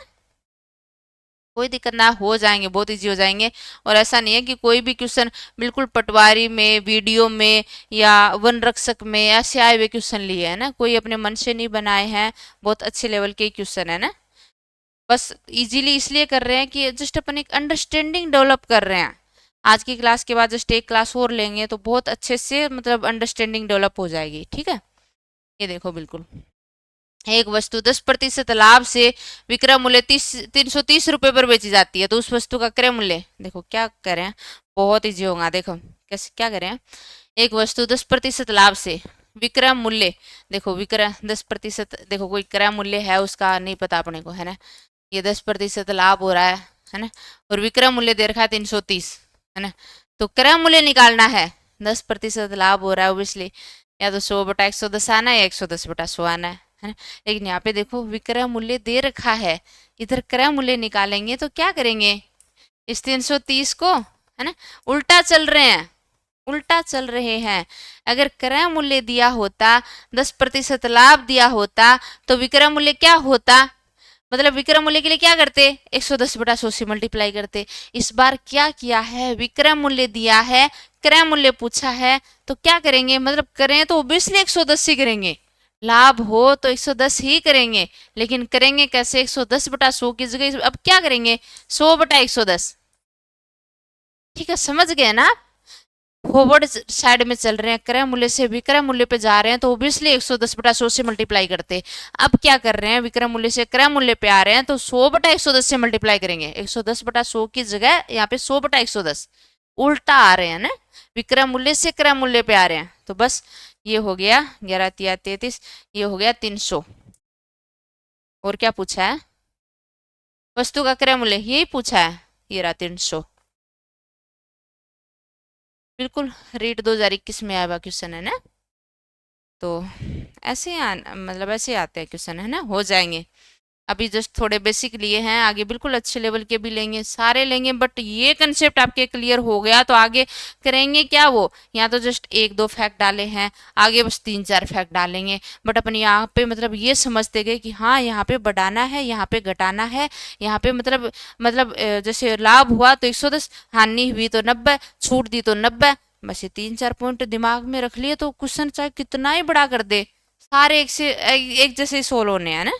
कोई दिक्कत ना, हो जाएंगे, बहुत इजी हो जाएंगे। और ऐसा नहीं है कि कोई भी क्वेश्चन बिल्कुल पटवारी में, वीडियो में या वन रक्षक में ऐसे आए हुए क्वेश्चन लिए है ना, कोई अपने मन से नहीं बनाए हैं, बहुत अच्छे लेवल के क्वेश्चन है ना। बस इजीली इसलिए कर रहे हैं कि जस्ट अपन एक अंडरस्टैंडिंग डेवलप कर रहे हैं। आज की क्लास के बाद जस्ट एक क्लास और लेंगे तो बहुत अच्छे से मतलब अंडरस्टैंडिंग डेवलप हो जाएगी, ठीक है। ये देखो बिल्कुल एक वस्तु 10% लाभ से विक्रय मूल्य 330 रुपये पर बेची जाती है, तो उस वस्तु का क्रय मूल्य देखो क्या करें, बहुत ईजी होगा। देखो कैसे क्या करें, एक वस्तु 10% लाभ से विक्रय मूल्य, देखो विक्रय 10%, देखो कोई क्रय मूल्य है उसका नहीं पता अपने को, है ना। ये 10% लाभ हो रहा है ना, और विक्रय मूल्य दे रखा है 330, है ना। तो क्रय मूल्य निकालना है, 10% लाभ हो रहा है ओबियसली, या तो 100/110 आना है या 110/100 आना है ना। लेकिन यहाँ पे देखो विक्रय मूल्य दे रखा है, इधर क्रय मूल्य निकालेंगे तो क्या करेंगे, इस 330 को, है ना, उल्टा चल रहे हैं, उल्टा चल रहे हैं। अगर क्रय मूल्य दिया होता, 10% लाभ दिया होता, तो विक्रय मूल्य क्या होता, मतलब विक्रय मूल्य के लिए क्या करते, 110/100 से मल्टीप्लाई करते। इस बार क्या किया है, विक्रय मूल्य दिया है, क्रय मूल्य पूछा है, तो क्या करेंगे, मतलब करें तो ओबियसली 110 ही करेंगे, लाभ हो तो 110 ही करेंगे, लेकिन करेंगे कैसे, 110/100 की जगह अब क्या करेंगे, 100/110। ठीक है, समझ गए ना। फॉरवर्ड साइड में चल रहे हैं, क्रय मूल्य से विक्रय मूल्य पे जा रहे हैं, तो ओबियसली 110/100 से मल्टीप्लाई करते। अब क्या कर रहे हैं, विक्रय मूल्य से क्रय मूल्य पे आ रहे हैं, तो 100/110 से मल्टीप्लाई करेंगे, 110/100 की जगह यहाँ पे 100/110, उल्टा आ रहे हैं ना, विक्रय मूल्य से क्रय मूल्य पे आ रहे हैं। तो बस ये हो गया 11×3=33, ये हो गया 300। और क्या पूछा है, वस्तु का क्रय मूल्य यही पूछा है, ये रहा 300। बिल्कुल रीड 2021 में आया हुआ क्वेश्चन है ना। तो ऐसे ही मतलब ऐसे ही आते हैं क्वेश्चन, है ना, हो जाएंगे। अभी जस्ट थोड़े बेसिक लिए हैं, आगे बिल्कुल अच्छे लेवल के भी लेंगे, सारे लेंगे, बट ये कंसेप्ट आपके क्लियर हो गया तो आगे करेंगे क्या, वो यहाँ तो जस्ट 1-2 फैक्ट डाले हैं, आगे बस 3-4 फैक्ट डालेंगे, बट अपन यहाँ पे मतलब ये समझते गए कि हाँ यहाँ पे बढ़ाना है, यहाँ पे घटाना है, यहाँ पे जैसे लाभ हुआ तो 110, हानि हुई तो 90, छूट दी तो 90, बस ये 3-4 पॉइंट दिमाग में रख लिए तो क्वेश्चन चाहे कितना ही बड़ा कर दे, सारे एक जैसे सोल्व होने हैं ना।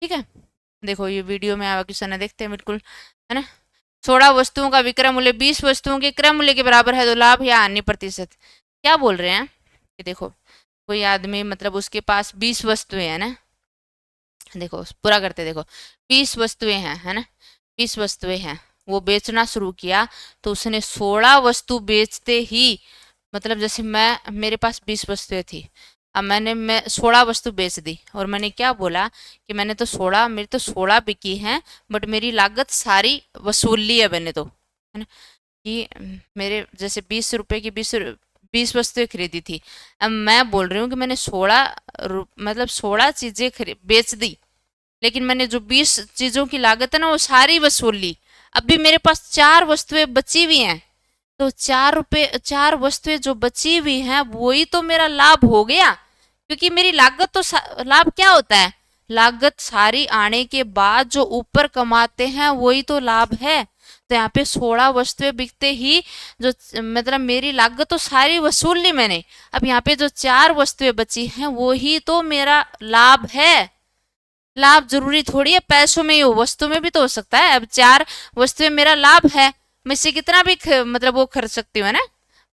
ठीक है, देखो ये वीडियो में आवा क्वेश्चन है, देखते हैं बिल्कुल, है ना। 16 वस्तुओं का विक्रय मूल्य 20 वस्तुओं के क्रय मूल्य के बराबर है, तो लाभ या हानि प्रतिशत क्या बोल रहे हैं, कि देखो कोई आदमी मतलब उसके पास 20 वस्तुएं हैं ना, देखो पूरा करते, देखो 20 वस्तुएं हैं, है ना, 20 वस्तुएं हैं, वो बेचना शुरू किया, तो उसने 16 वस्तु बेचते ही, मतलब जैसे मेरे पास 20 वस्तुएं थी, अब मैं 16 वस्तु बेच दी, और मैंने क्या बोला कि मैंने तो 16, मेरी तो 16 बिकी हैं, बट मेरी लागत सारी वसूल ली है मैंने तो, है ना, कि मेरे जैसे 20 रुपए की 20 वस्तुएं खरीदी थी, अब मैं बोल रही हूँ कि मैंने 16 मतलब 16 चीजें बेच दी, लेकिन मैंने जो 20 चीजों की लागत है ना वो सारी वसूल ली, अभी मेरे पास 4 वस्तुएं बची हुई हैं, तो 4 वस्तुएं जो बची हुई हैं वही तो मेरा लाभ हो गया, क्योंकि मेरी लागत तो लाभ क्या होता है, लागत सारी आने के बाद जो ऊपर कमाते हैं वही तो लाभ है। तो यहाँ पे 16 वस्तुएं बिकते ही जो मतलब मेरी लागत तो सारी वसूल ली मैंने, अब यहाँ पे जो 4 वस्तुएं बची हैं वो ही तो मेरा लाभ है। लाभ जरूरी थोड़ी है पैसों में ही हो, वस्तु में भी तो हो सकता है। अब 4 वस्तुएं मेरा लाभ है, मैं इससे कितना भी मतलब वो खरीद सकती हूँ, है ना,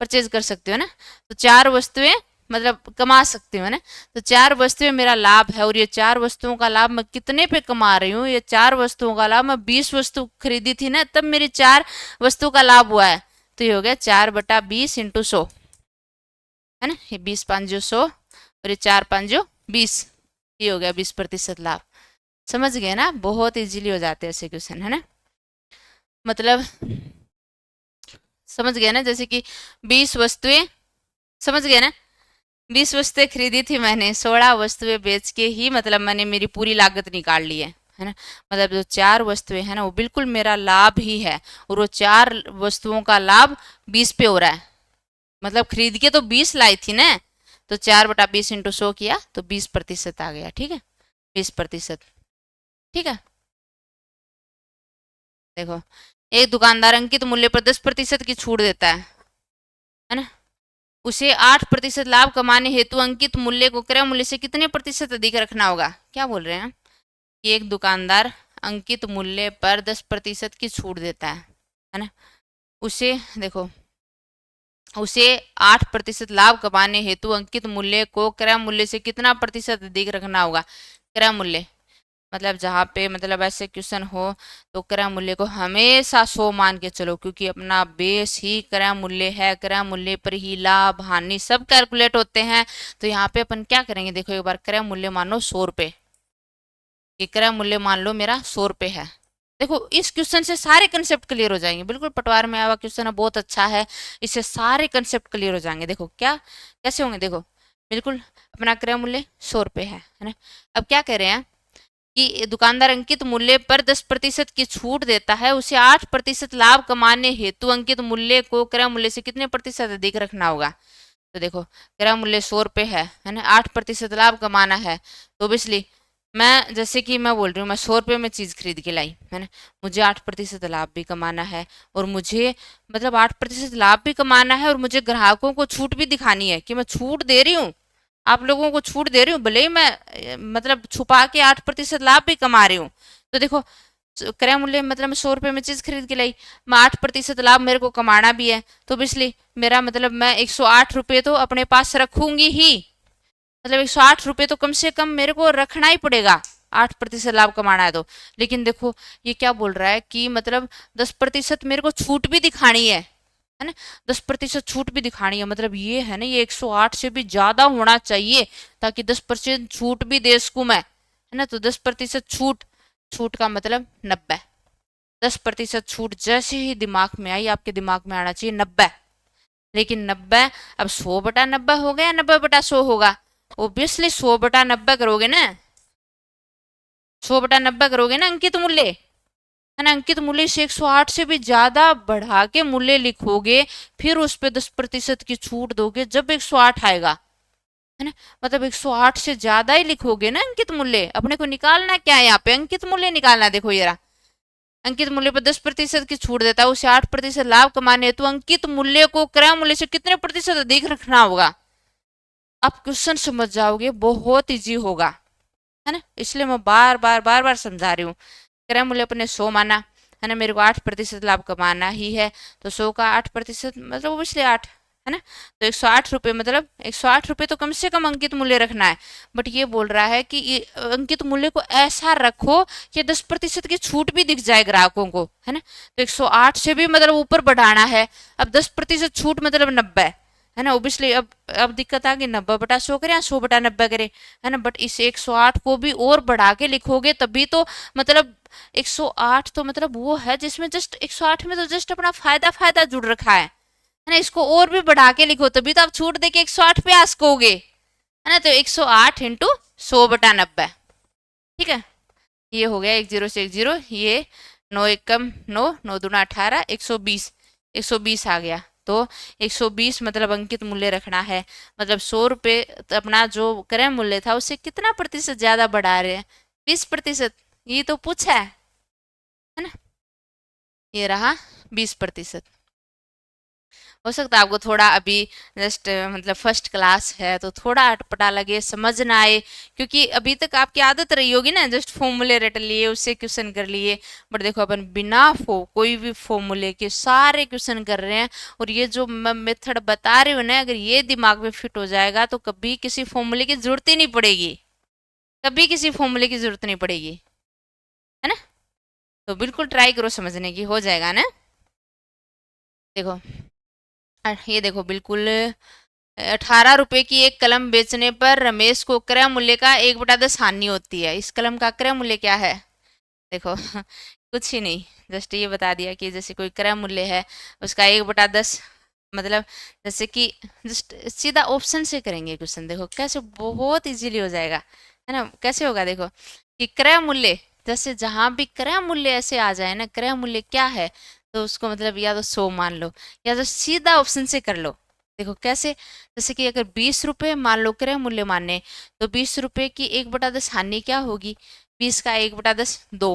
परचेज कर सकती हूँ ना, तो 4 वस्तुएं मतलब कमा सकती हूँ ना, तो 4 वस्तुएं मेरा लाभ है, और ये 4 वस्तुओं का लाभ मैं कितने पे कमा रही हूँ, ये 4 वस्तुओं का लाभ मैं 20 वस्तु खरीदी थी ना, तब मेरी 4 वस्तु का लाभ हुआ है, तो ये हो गया 4/20 × 100, है ना, ये 20×5 = 100, और ये 4×5 = 20, ये हो गया 20% लाभ। समझ गए ना, बहुत इजीली हो जाते हैं ऐसे क्वेश्चन, है ना, मतलब समझ गए ना, जैसे कि 20 वस्तुएं, समझ गए ना, 20 वस्तुएं खरीदी थी मैंने, 16 वस्तुएं बेच के ही मतलब मैंने मेरी पूरी लागत निकाल ली है ना, मतलब जो 4 वस्तुएं हैं ना वो बिल्कुल मेरा लाभ ही है, और वो 4 वस्तुओं का लाभ 20 पे हो रहा है, मतलब खरीद के तो 20 लाई थी ना, तो 4/20 × 100 किया तो 20% आ गया, ठीक है, 20%, ठीक है। देखो एक दुकानदार अंकित मूल्य पर 10% की छूट देता है ना, उसे 8% लाभ कमाने हेतु अंकित मूल्य को क्रय मूल्य से कितने प्रतिशत अधिक रखना होगा, क्या बोल रहे हैं कि एक दुकानदार अंकित मूल्य पर 10% की छूट देता है ना, उसे देखो उसे 8% लाभ कमाने हेतु अंकित मूल्य को क्रय मूल्य से कितना प्रतिशत अधिक रखना होगा, क्रय मूल्य मतलब जहाँ पे मतलब ऐसे क्वेश्चन हो तो क्रय मूल्य को हमेशा 100 मान के चलो, क्योंकि अपना बेस ही क्रय मूल्य है, क्रय मूल्य पर ही लाभ हानि सब कैलकुलेट होते हैं। तो यहाँ पे अपन क्या करेंगे, देखो एक बार क्रय मूल्य मान लो 100 रुपये, कि क्रय मूल्य मान लो मेरा 100 रुपये है, देखो इस क्वेश्चन से सारे कंसेप्ट क्लियर हो जाएंगे, बिल्कुल पटवार में आया हुआ क्वेश्चन है, बहुत अच्छा है, इससे सारे कंसेप्ट क्लियर हो जाएंगे। देखो क्या कैसे होंगे, देखो बिल्कुल अपना क्रय मूल्य 100 रुपये है ना। अब क्या कह रहे हैं कि दुकानदार अंकित मूल्य पर 10% की छूट देता है, उसे 8% लाभ कमाने हेतु अंकित मूल्य को क्रय मूल्य से कितने प्रतिशत अधिक रखना होगा। तो देखो क्रय मूल्य 100 रुपये है ना, 8% लाभ कमाना है, तो ऑब्वियसली मैं जैसे कि मैं बोल रही हूँ मैं 100 रुपये में चीज़ खरीद के लाई है ना, मुझे 8% लाभ भी कमाना है, और मुझे मतलब 8% लाभ भी कमाना है, और मुझे ग्राहकों को छूट भी दिखानी है कि मैं छूट दे रही हूँ, आप लोगों को छूट दे रही हूँ, भले ही मैं मतलब छुपा के 8% लाभ भी कमा रही हूँ। तो देखो क्रय मूल्य मतलब मैं 100 रुपये में चीज़ खरीद के लाई, मैं 8% लाभ मेरे को कमाना भी है, तो इसलिए मेरा मतलब मैं 108 रुपये तो अपने पास रखूंगी ही, मतलब 108 रुपये तो कम से कम मेरे को रखना ही पड़ेगा, 8% लाभ कमाना है तो। लेकिन देखो ये क्या बोल रहा है कि मतलब 10% मेरे को छूट भी दिखानी है ना, 10% छूट भी दिखानी है, मतलब ये है ना ये 108 से भी ज्यादा होना चाहिए, ताकि 10% छूट भी दे सकूं मैं, है ना। तो 10% छूट, छूट का मतलब 90, 10% छूट जैसे ही दिमाग में आई आपके दिमाग में आना चाहिए 90। लेकिन 90 अब 100/90 हो गया, 90/100 होगा, ओब्वियसली 100/90 करोगे ना, 100/90 करोगे ना अंकित मूल्य, है ना। अंकित मूल्य से 108 से भी ज्यादा बढ़ा के मूल्य लिखोगे, फिर उस पे 10% की छूट दोगे जब 108 आएगा, है ना। मतलब 108 से ज्यादा ही लिखोगे ना अंकित मूल्य, अपने को निकालना क्या है यहाँ पे, अंकित मूल्य निकालना। देखो ये रहा, अंकित मूल्य पर 10% की छूट देता है, उसे 8% लाभ कमाने हेतु अंकित मूल्य को क्रय मूल्य से कितने प्रतिशत अधिक रखना होगा। आप क्वेश्चन समझ जाओगे, बहुत इजी होगा, है ना, इसलिए मैं बार बार समझा रही हूँ। क्रय मूल्य अपने 100 माना, है ना, मेरे को 8% लाभ कमाना ही है, तो 100 का 8% मतलब ऑब्वियसली 8, है ना। तो 108 रुपये मतलब 108 रुपये तो कम से कम अंकित मूल्य रखना है, बट ये बोल रहा है कि ये अंकित मूल्य को ऐसा रखो कि 10% की छूट भी दिख जाए ग्राहकों को, है ना। तो 108 से भी मतलब ऊपर बढ़ाना है, अब 10% छूट मतलब 90, है ना। ओबियसली अब दिक्कत आ गई, 90/100 करें या 100/90 करें, है ना। बट इस 108 को भी और बढ़ा के लिखोगे तभी तो मतलब 108 तो मतलब वो है जिसमें जस्ट 108 में तो जस्ट अपना फायदा फायदा जुड़ रखा है ना। इसको और भी बढ़ा के लिखो तभी तो आप छूट दे के 108 पे आ सकोगे, है ना। तो 108 इंटू 100/90, ठीक है। ये हो गया 10 से 10, ये 9 एकम 9, 9 दूना 18, 120, 120 आ गया। तो 120 मतलब अंकित मूल्य रखना है, मतलब 100 रुपये अपना जो क्रय मूल्य था उससे कितना प्रतिशत ज्यादा बढ़ा रहे हैं, 20%, ये तो पूछा है ना। ये रहा 20%। हो सकता है आपको थोड़ा अभी जस्ट मतलब फर्स्ट क्लास है तो थोड़ा अटपटा लगे, समझ ना आए, क्योंकि अभी तक आपकी आदत रही होगी ना जस्ट फॉर्मूले रट लिए उससे क्वेश्चन कर लिए। बट देखो अपन बिना कोई भी फॉर्मूले के सारे क्वेश्चन कर रहे हैं, और ये जो मैं मेथड बता रही हूँ ना, अगर ये दिमाग में फिट हो जाएगा तो कभी किसी फॉर्मूले की जरूरत ही नहीं पड़ेगी, कभी किसी फॉर्मूले की जरूरत नहीं पड़ेगी, है ना। तो बिल्कुल ट्राई करो समझने की, हो जाएगा ना। देखो ये देखो बिल्कुल 18 रुपए की एक कलम बेचने पर रमेश को क्रय मूल्य का 1/10 हानि होती है, इस कलम का क्रय मूल्य क्या है। देखो कुछ ही नहीं, जस्ट ये बता दिया कि जैसे कोई क्रय मूल्य है उसका 1/10, मतलब जैसे कि जस्ट सीधा ऑप्शन से करेंगे क्वेश्चन, देखो कैसे बहुत इजीली हो जाएगा, है ना। कैसे होगा देखो कि क्रय मूल्य, जैसे जहां भी क्रय मूल्य ऐसे आ जाए ना, क्रय मूल्य क्या है, तो उसको मतलब या तो 100 मान लो या तो सीधा ऑप्शन से कर लो। देखो कैसे, जैसे कि अगर 20 रुपये मान लो क्रय मूल्य माने, तो 20 रुपये की 1/10 हानि क्या होगी, 20 का 1/10 2,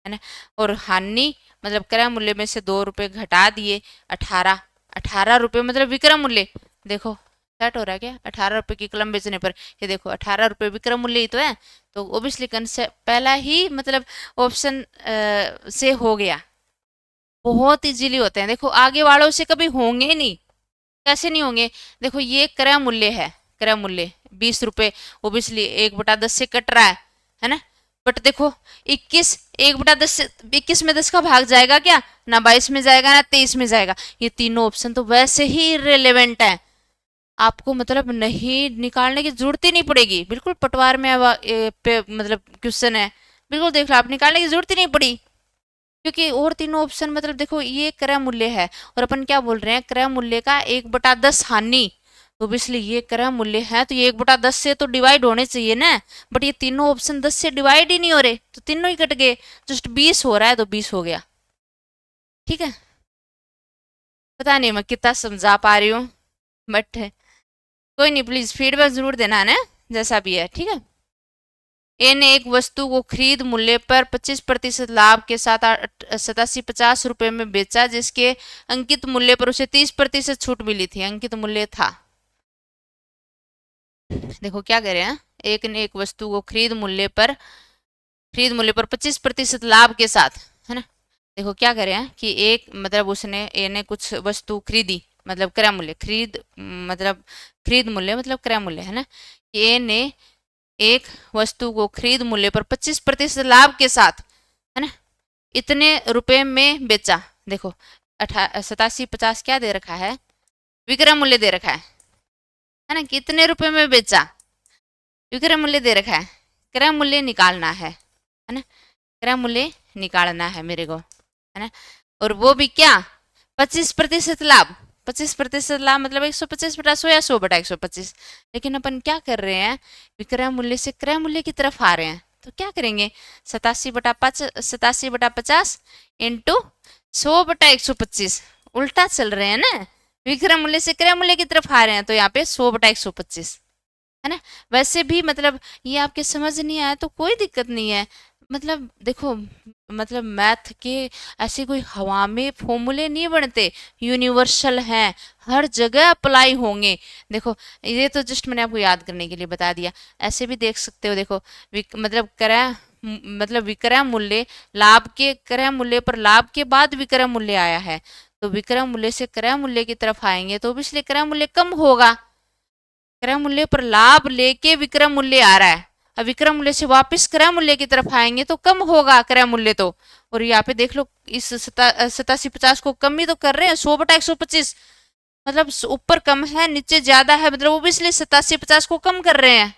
है ना। और हानि मतलब क्रय मूल्य में से 2 रुपये घटा दिए, 18, 18 रुपये मतलब विक्रय मूल्य। देखो सेट हो रहा है क्या, 18 रुपये की कलम बेचने पर, ये देखो 18 रुपये विक्रय मूल्य ही तो है, तो ओबियसली कंसेप्ट पहला ही मतलब ऑप्शन से हो गया। बहुत इजीली होते हैं, देखो आगे वालों से कभी होंगे नहीं, कैसे नहीं होंगे। देखो ये क्रय मूल्य है, क्रय मूल्य 20 रुपये, ओबियसली 1/10 से कट रहा है ना। बट देखो 21, 1/10 से 21 में 10 का भाग जाएगा क्या, ना 22 में जाएगा ना 23 में जाएगा, ये तीनों ऑप्शन तो वैसे ही इरेलीवेंट है, आपको मतलब नहीं निकालने की जरूरत ही नहीं पड़ेगी, बिल्कुल पटवार में पे मतलब क्वेश्चन है, बिल्कुल देख लो आप निकालने की जरूरत ही नहीं पड़ी, क्योंकि और तीनों ऑप्शन मतलब देखो ये क्रय मूल्य है और अपन क्या बोल रहे हैं, क्रय मूल्य का 1/10 हानि। तो ऑब्वियसली ये क्रय मूल्य है तो ये 1/10 से तो डिवाइड होने चाहिए ना। बट ये तीनों ऑप्शन 10 से डिवाइड ही नहीं हो रहे तो तीनों ही कट गए। जस्ट 20 हो रहा है तो 20 हो गया। ठीक है। पता नहीं मैं कितना समझा पा रही हूँ, बट कोई नहीं, प्लीज फीडबैक जरूर देना है ना, जैसा भी है। ठीक है। ए ने एक वस्तु को खरीद मूल्य पर 25% लाभ के साथ 8750 रुपये में बेचा, जिसके अंकित मूल्य पर उसे 30% छूट मिली थी। अंकित मूल्य था, देखो क्या कह रहे हैं, एक ने एक वस्तु को खरीद मूल्य पर 25% लाभ के साथ, है ना। देखो क्या कह रहे हैं कि एक मतलब उसने ए ने कुछ वस्तु खरीदी, मतलब क्रय मूल्य, मतलब खरीद मूल्य मतलब क्रय मूल्य, है ना। ए ने एक वस्तु को खरीद मूल्य पर 25% लाभ के साथ, है ना, इतने रुपए में बेचा। देखो 8750 क्या दे रखा है, विक्रय मूल्य दे रखा है ना, कितने रुपए में बेचा, विक्रय मूल्य दे रखा है। क्रय मूल्य निकालना है ना, क्रय मूल्य निकालना है मेरे को, है ना। और वो भी क्या, 25% लाभ। 25% लाभ मतलब 125/100 या 100/125। लेकिन अपन क्या कर रहे हैं, विक्रय मूल्य से क्रय मूल्य की तरफ आ रहे हैं तो क्या करेंगे, 87/50 इंटू 100/125। उल्टा चल रहे हैं ना, विक्रय मूल्य से क्रय मूल्य की तरफ आ रहे हैं तो यहाँ पे 100/125, है ना। वैसे भी मतलब ये आपके समझ नहीं आया तो कोई दिक्कत नहीं है। मतलब देखो, मतलब मैथ के ऐसे कोई हवा में फॉर्मूले नहीं बनते, यूनिवर्सल हैं, हर जगह अप्लाई होंगे। देखो ये तो जस्ट मैंने आपको याद करने के लिए बता दिया। ऐसे भी देख सकते हो, देखो मतलब विक्रय मूल्य, लाभ के क्रय मूल्य पर लाभ के बाद विक्रय मूल्य आया है, तो विक्रय मूल्य से क्रय मूल्य की तरफ आएंगे तो इसलिए क्रय मूल्य कम होगा। क्रय मूल्य पर लाभ लेके विक्रय मूल्य आ रहा है, अब विक्रय मूल्य से वापस क्रय मूल्य की तरफ आएंगे तो कम होगा क्रय मूल्य तो। और यहाँ पे देख लो इस 8750 को कम ही तो कर रहे हैं, 100/125। मतलब ऊपर कम है नीचे ज्यादा है, मतलब वो भी इसलिए 8750 को कम कर रहे हैं,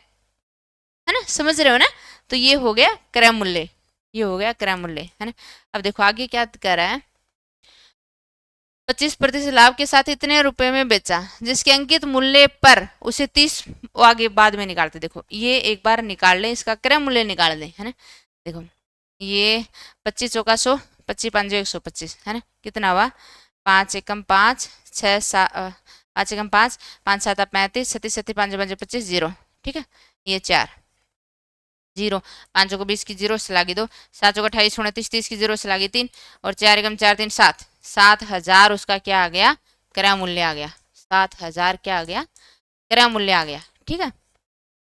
है ना, समझ रहे हो ना। तो ये हो गया क्रय मूल्य, ये हो गया क्रय मूल्य, है ना। अब देखो आगे क्या कर रहा है, 25% लाभ के साथ इतने रुपए में बेचा, जिसके अंकित मूल्य पर उसे 30, आगे बाद में निकालते। देखो ये एक बार निकाल लें, इसका क्रय मूल्य निकाल लें, है ना। देखो ये 25 चौका 100, 25 5 125, है ना, कितना हुआ, 5 एकम 5 6 7, 5 एकम 5, 5 7 35, 37 35 5 25 जीरो। ठीक है, ये 4 जीरो, 5 को 20 की जीरो से लागी 2, 7 को 28 29 30 की जीरो से लागी 3, और 4 एकम 4 3 7, 7,000 उसका क्या आ गया, क्रय मूल्य आ गया। 7,000 क्या आ गया, क्रय मूल्य आ गया। ठीक है,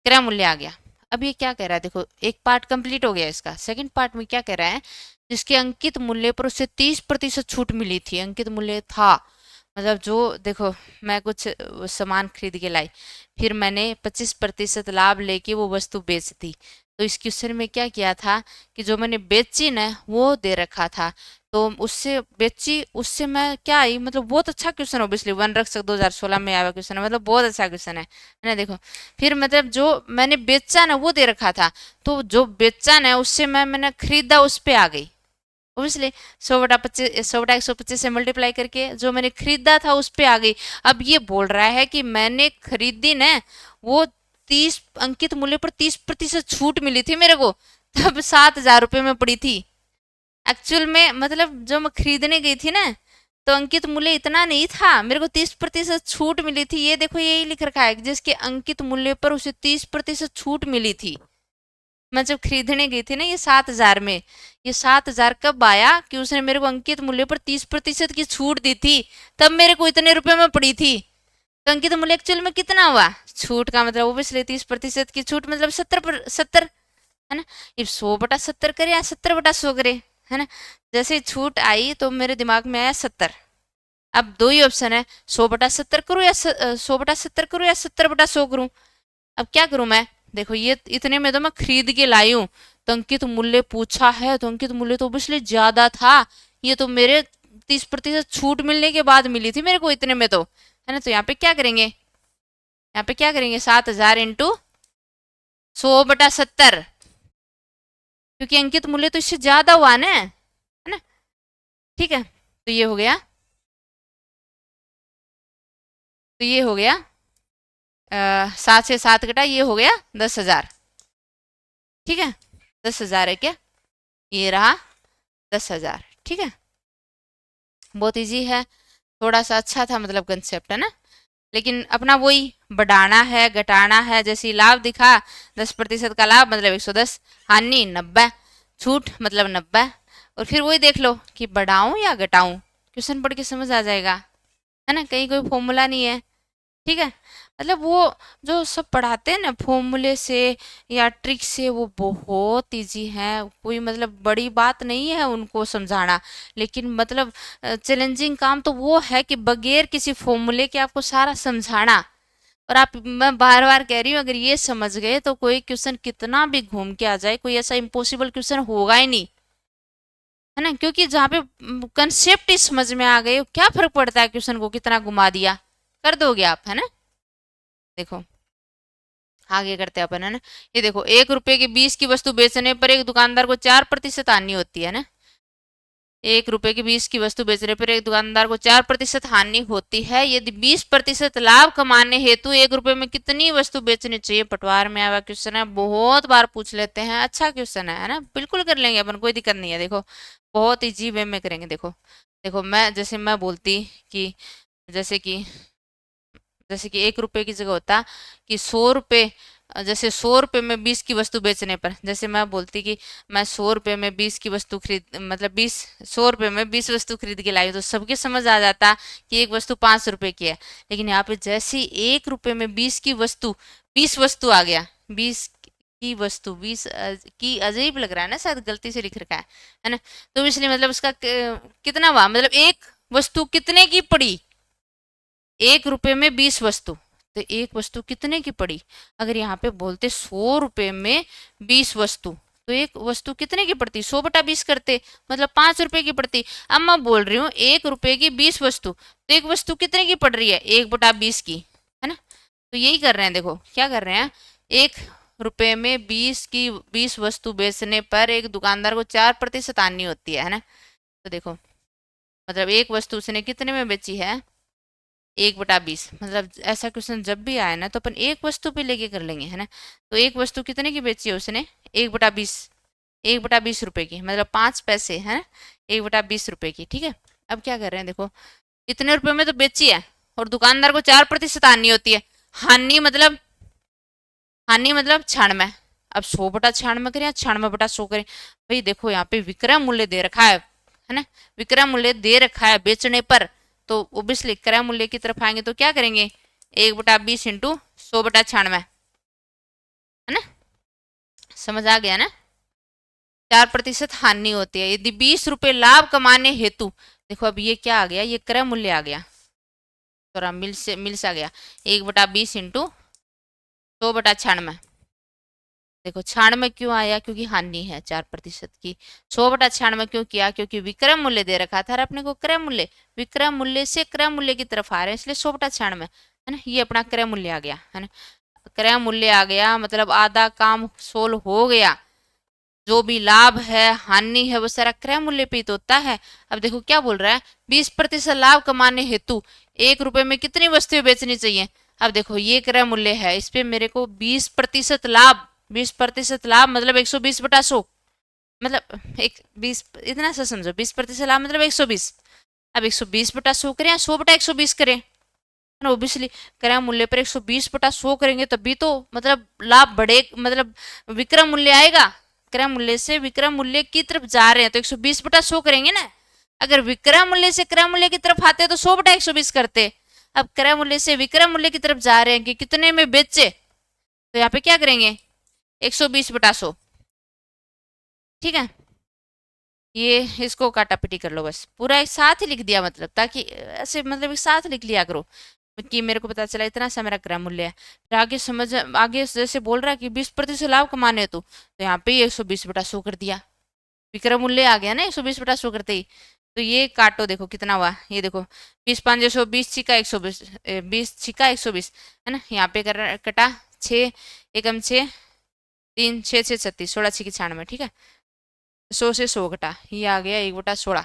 क्रय मूल्य आ गया। अब ये क्या कह रहा है, देखो एक पार्ट कंप्लीट हो गया इसका, सेकंड पार्ट में क्या कह रहा है, जिसके अंकित मूल्य पर उसे 30% छूट मिली थी। अंकित मूल्य था मतलब जो, देखो मैं कुछ सामान खरीद के लाई, फिर मैंने 25% लाभ लेके वो वस्तु बेच दी, तो इस क्वेश्चन में क्या किया था कि जो मैंने बेची ना वो दे रखा था, तो उससे बेची, उससे मैं क्या आई, मतलब बहुत अच्छा क्वेश्चन, ऑब्वियसली 1 रक्षक 2016 में आया क्वेश्चन है, मतलब बहुत अच्छा क्वेश्चन है ना। देखो फिर मतलब जो मैंने बेचा ना वो दे रखा था, तो जो बेचा ना उससे मैंने खरीदा उस पे आ गई, ऑब्वियसली 100/125 से मल्टीप्लाई करके जो मैंने खरीदा था उस पे आ गई। अब ये बोल रहा है कि मैंने खरीदी ना वो 30, अंकित मूल्य पर 30% छूट मिली थी मेरे को, तब 7,000 रुपये में पड़ी थी। एक्चुअल में मतलब जो मैं खरीदने गई थी ना तो अंकित मूल्य इतना नहीं था, मेरे को 30% छूट मिली थी। ये देखो यही लिख रखा है जिसके अंकित मूल्य पर उसे 30% छूट मिली थी। मैं जब खरीदने गई थी ना ये 7,000 में, ये 7,000 कब आया कि उसने मेरे को अंकित मूल्य पर 30% की छूट दी थी, तब मेरे को इतने रुपए में पड़ी थी। तो अंकित मूल्य एक्चुअल में कितना हुआ, छूट का मतलब ओबियसली 30% की छूट मतलब 70, है ना। ये 100/70 करे या 70/100 करे, है ना। जैसे ही छूट आई तो मेरे दिमाग में आया 70। अब दो ही ऑप्शन है, 100/70 करूँ या 100/70 करूँ या 70/100 करूँ। अब क्या करूं मैं, देखो ये इतने में तो मैं खरीद के लाई हूं, तो अंकित मूल्य पूछा है तो अंकित मूल्य तो ऑब्वियसली ज्यादा था, ये तो मेरे 30% छूट मिलने के बाद मिली थी मेरे को इतने में तो, है ना। तो यहाँ पे क्या करेंगे, यहाँ पे क्या करेंगे, 7,000 इंटू 100/70, क्योंकि अंकित मूल्य तो इससे ज्यादा हुआ ना, है ना। ठीक है, तो ये हो गया, तो ये हो गया 7 से 7 घटा, ये हो गया 10,000। ठीक है, 10,000 है क्या, ये रहा 10,000। ठीक है, बहुत इजी है, थोड़ा सा अच्छा था मतलब कंसेप्ट, है ना। लेकिन अपना वही बढ़ाना है घटाना है, जैसे लाभ दिखा 10% का लाभ मतलब 110, हानि 90, छूट मतलब 90। और फिर वही देख लो कि बढ़ाऊं या घटाऊं, क्वेश्चन पढ़ के समझ आ जाएगा, है ना, कहीं कोई फॉर्मूला नहीं है। ठीक है, मतलब वो जो सब पढ़ाते हैं ना फॉर्मूले से या ट्रिक से, वो बहुत इजी है, कोई मतलब बड़ी बात नहीं है उनको समझाना। लेकिन मतलब चैलेंजिंग काम तो वो है कि बगैर किसी फॉर्मूले के आपको सारा समझाना। और आप, मैं बार बार कह रही हूँ, अगर ये समझ गए तो कोई क्वेश्चन कितना भी घूम के आ जाए, कोई ऐसा इम्पॉसिबल क्वेश्चन होगा ही नहीं, है ना। क्योंकि जहाँ पे कंसेप्ट ही समझ में आ गए, क्या फर्क पड़ता है क्वेश्चन को कितना घुमा दिया, कर दोगे आप, है ना। देखो आगे करते हैं अपन, है ना। ये देखो 1 रुपए की 20 की वस्तु बेचने पर एक दुकानदार को 4% हानि होती है ना। 1 रुपए की 20 की वस्तु बेचने पर एक दुकानदार को 4% हानि होती है, यदि 20% लाभ कमाने हेतु 1 रुपए में कितनी वस्तु बेचनी चाहिए। पटवार में आया क्वेश्चन है, बहुत बार पूछ लेते हैं, अच्छा क्वेश्चन है ना, बिल्कुल कर लेंगे अपन, कोई दिक्कत नहीं है। देखो बहुत इजी वे में करेंगे। देखो देखो मैं जैसे मैं बोलती कि जैसे कि जैसे कि 1 रुपए की जगह होता कि 100 रुपए, जैसे 100 रुपए में 20 की वस्तु बेचने पर, जैसे मैं बोलती कि मैं 100 रुपए में 20 की वस्तु खरीद, मतलब 100 रुपए में 20 वस्तु खरीद के लाई हूं, तो सबके समझ आ जाता कि एक वस्तु 5 रुपए की है। लेकिन यहाँ पे जैसे 1 रुपए में 20 की वस्तु, 20 वस्तु आ गया, 20 की वस्तु, 20 की अजीब लग रहा है ना, शायद गलती से लिख रखा है ना। तो इसलिए मतलब उसका कितना हुआ, मतलब एक वस्तु कितने की पड़ी, 1 रुपए में 20 वस्तु, तो एक वस्तु कितने की पड़ी। अगर यहाँ पे बोलते 100 रुपए में 20 वस्तु, तो एक वस्तु कितने की पड़ती, 100/20 करते, मतलब 5 रुपए की पड़ती। अब मैं बोल रही हूँ 1 रुपए की 20 वस्तु, तो एक वस्तु कितने की पड़ रही है, 1/20 की, है ना। तो यही कर रहे हैं, देखो क्या कर रहे हैं, 1 रुपए में 20 वस्तु बेचने पर एक दुकानदार को 4% हानि होती है ना। तो देखो मतलब एक वस्तु उसने कितने में बेची है, 1/20, मतलब ऐसा क्वेश्चन जब भी आए ना तो अपन एक वस्तु पे लेके कर लेंगे, है ना। तो एक वस्तु कितने की बेची है उसने, 1/20, 1/20 रुपए की, मतलब 5 पैसे, है ना, 1/20 रुपए की। ठीक है, अब क्या कर रहे हैं, देखो इतने रुपए में तो बेची है, और दुकानदार को 4% हानि होती है। हानि मतलब, हानि मतलब 96, अब 100/96 करें या 96/100 करें। भाई देखो यहाँ पे विक्रय मूल्य दे रखा है ना, विक्रय मूल्य दे रखा है बेचने पर, तो ओबियसली क्रय मूल्य की तरफ आएंगे तो क्या करेंगे, 1/20 इंटू 100/96, है ना। समझ आ गया ना, 4% हानि होती है यदि 20 रुपए लाभ कमाने हेतु। देखो अब ये क्या आ गया, ये क्रय मूल्य आ गया, थोड़ा मिल सा गया, 1/20 इंटू 100/96। देखो 96 क्यों आया, क्योंकि हानि है 4% की। 100/96 क्यों किया, क्योंकि विक्रय मूल्य दे रखा था, और अपने को क्रय मूल्य, विक्रय मूल्य से क्रय मूल्य की तरफ आ रहे हैं, इसलिए 100/96, है ना। ये अपना क्रय मूल्य आ गया, है ना। क्रय मूल्य आ गया मतलब आधा काम सोल हो गया, जो भी लाभ है हानि है वो सारा क्रय मूल्य पे ही तो होता है। अब देखो क्या बोल रहा है, 20% लाभ कमाने हेतु 1 रुपए में कितनी वस्तुएं बेचनी चाहिए। अब देखो ये क्रय मूल्य है, इस पे मेरे को 20% लाभ, 20% लाभ मतलब 120/100, मतलब एक 20, इतना सा समझो, 20% लाभ मतलब 120। अब 120/100 करें या 100/120 करें, ना ओबियसली क्रय मूल्य पर 120/100 करेंगे तभी तो मतलब लाभ बढ़े, मतलब विक्रय मूल्य आएगा, क्रय मूल्य से विक्रय मूल्य की तरफ जा रहे हैं तो 120/100 करेंगे ना। अगर विक्रय मूल्य से क्रय मूल्य की तरफ आते तो 100/120 करते। अब क्रय मूल्य से विक्रय मूल्य की तरफ जा रहे हैं कि कितने में बेचे, तो यहाँ पे क्या करेंगे, 120/100। ठीक है, ये इसको काटापिटी कर लो, बस पूरा एक साथ ही लिख दिया, मतलब ताकि ऐसे मतलब एक साथ लिख लिया करो कि मेरे को पता चला इतना सा मेरा क्रय मूल्य है। फिर आगे समझ, आगे जैसे बोल रहा है कि 20% लाभ कमाने तो यहाँ पे 120/100 कर दिया, विक्रय मूल्य आ गया ना 120/100 करते ही। तो ये काटो, देखो कितना हुआ, ये देखो 20×5 20 छिका 120, 20 छिका 120, है ना। यहाँ पे कर कटा 6 एकम 6, 3 6 6 36, 16 6 96, ठीक है। 100 से 100 घटा, ये आ गया 1/16।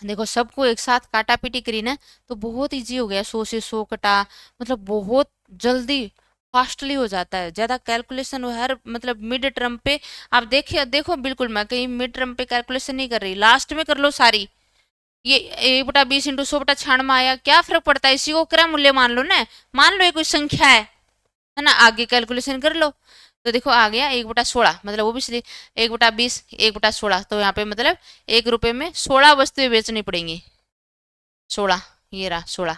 देखो सबको एक साथ काटा पीटी करी ना, तो बहुत इजी हो गया, 100 से 100 कटा, मतलब बहुत जल्दी फास्टली हो जाता है, ज्यादा कैलकुलेशन हर मतलब मिड टर्म पे। आप देखिए देखो, बिल्कुल मैं कहीं मिड टर्म पे कैलकुलेशन नहीं कर रही, लास्ट में कर लो सारी। ये 1/20 × 100 छाण में आया, क्या फर्क पड़ता है, इसी को क्रय मूल्य मान लो ना। मान लो ये कोई संख्या है ना, आगे कैलकुलेशन कर लो। तो देखो आ गया 1/16, मतलब वो भी इसलिए 1/20 1/16, तो यहाँ पे मतलब 1 रुपए में 16 वस्तुएं बेचनी पड़ेंगी। 16, ये रहा 16,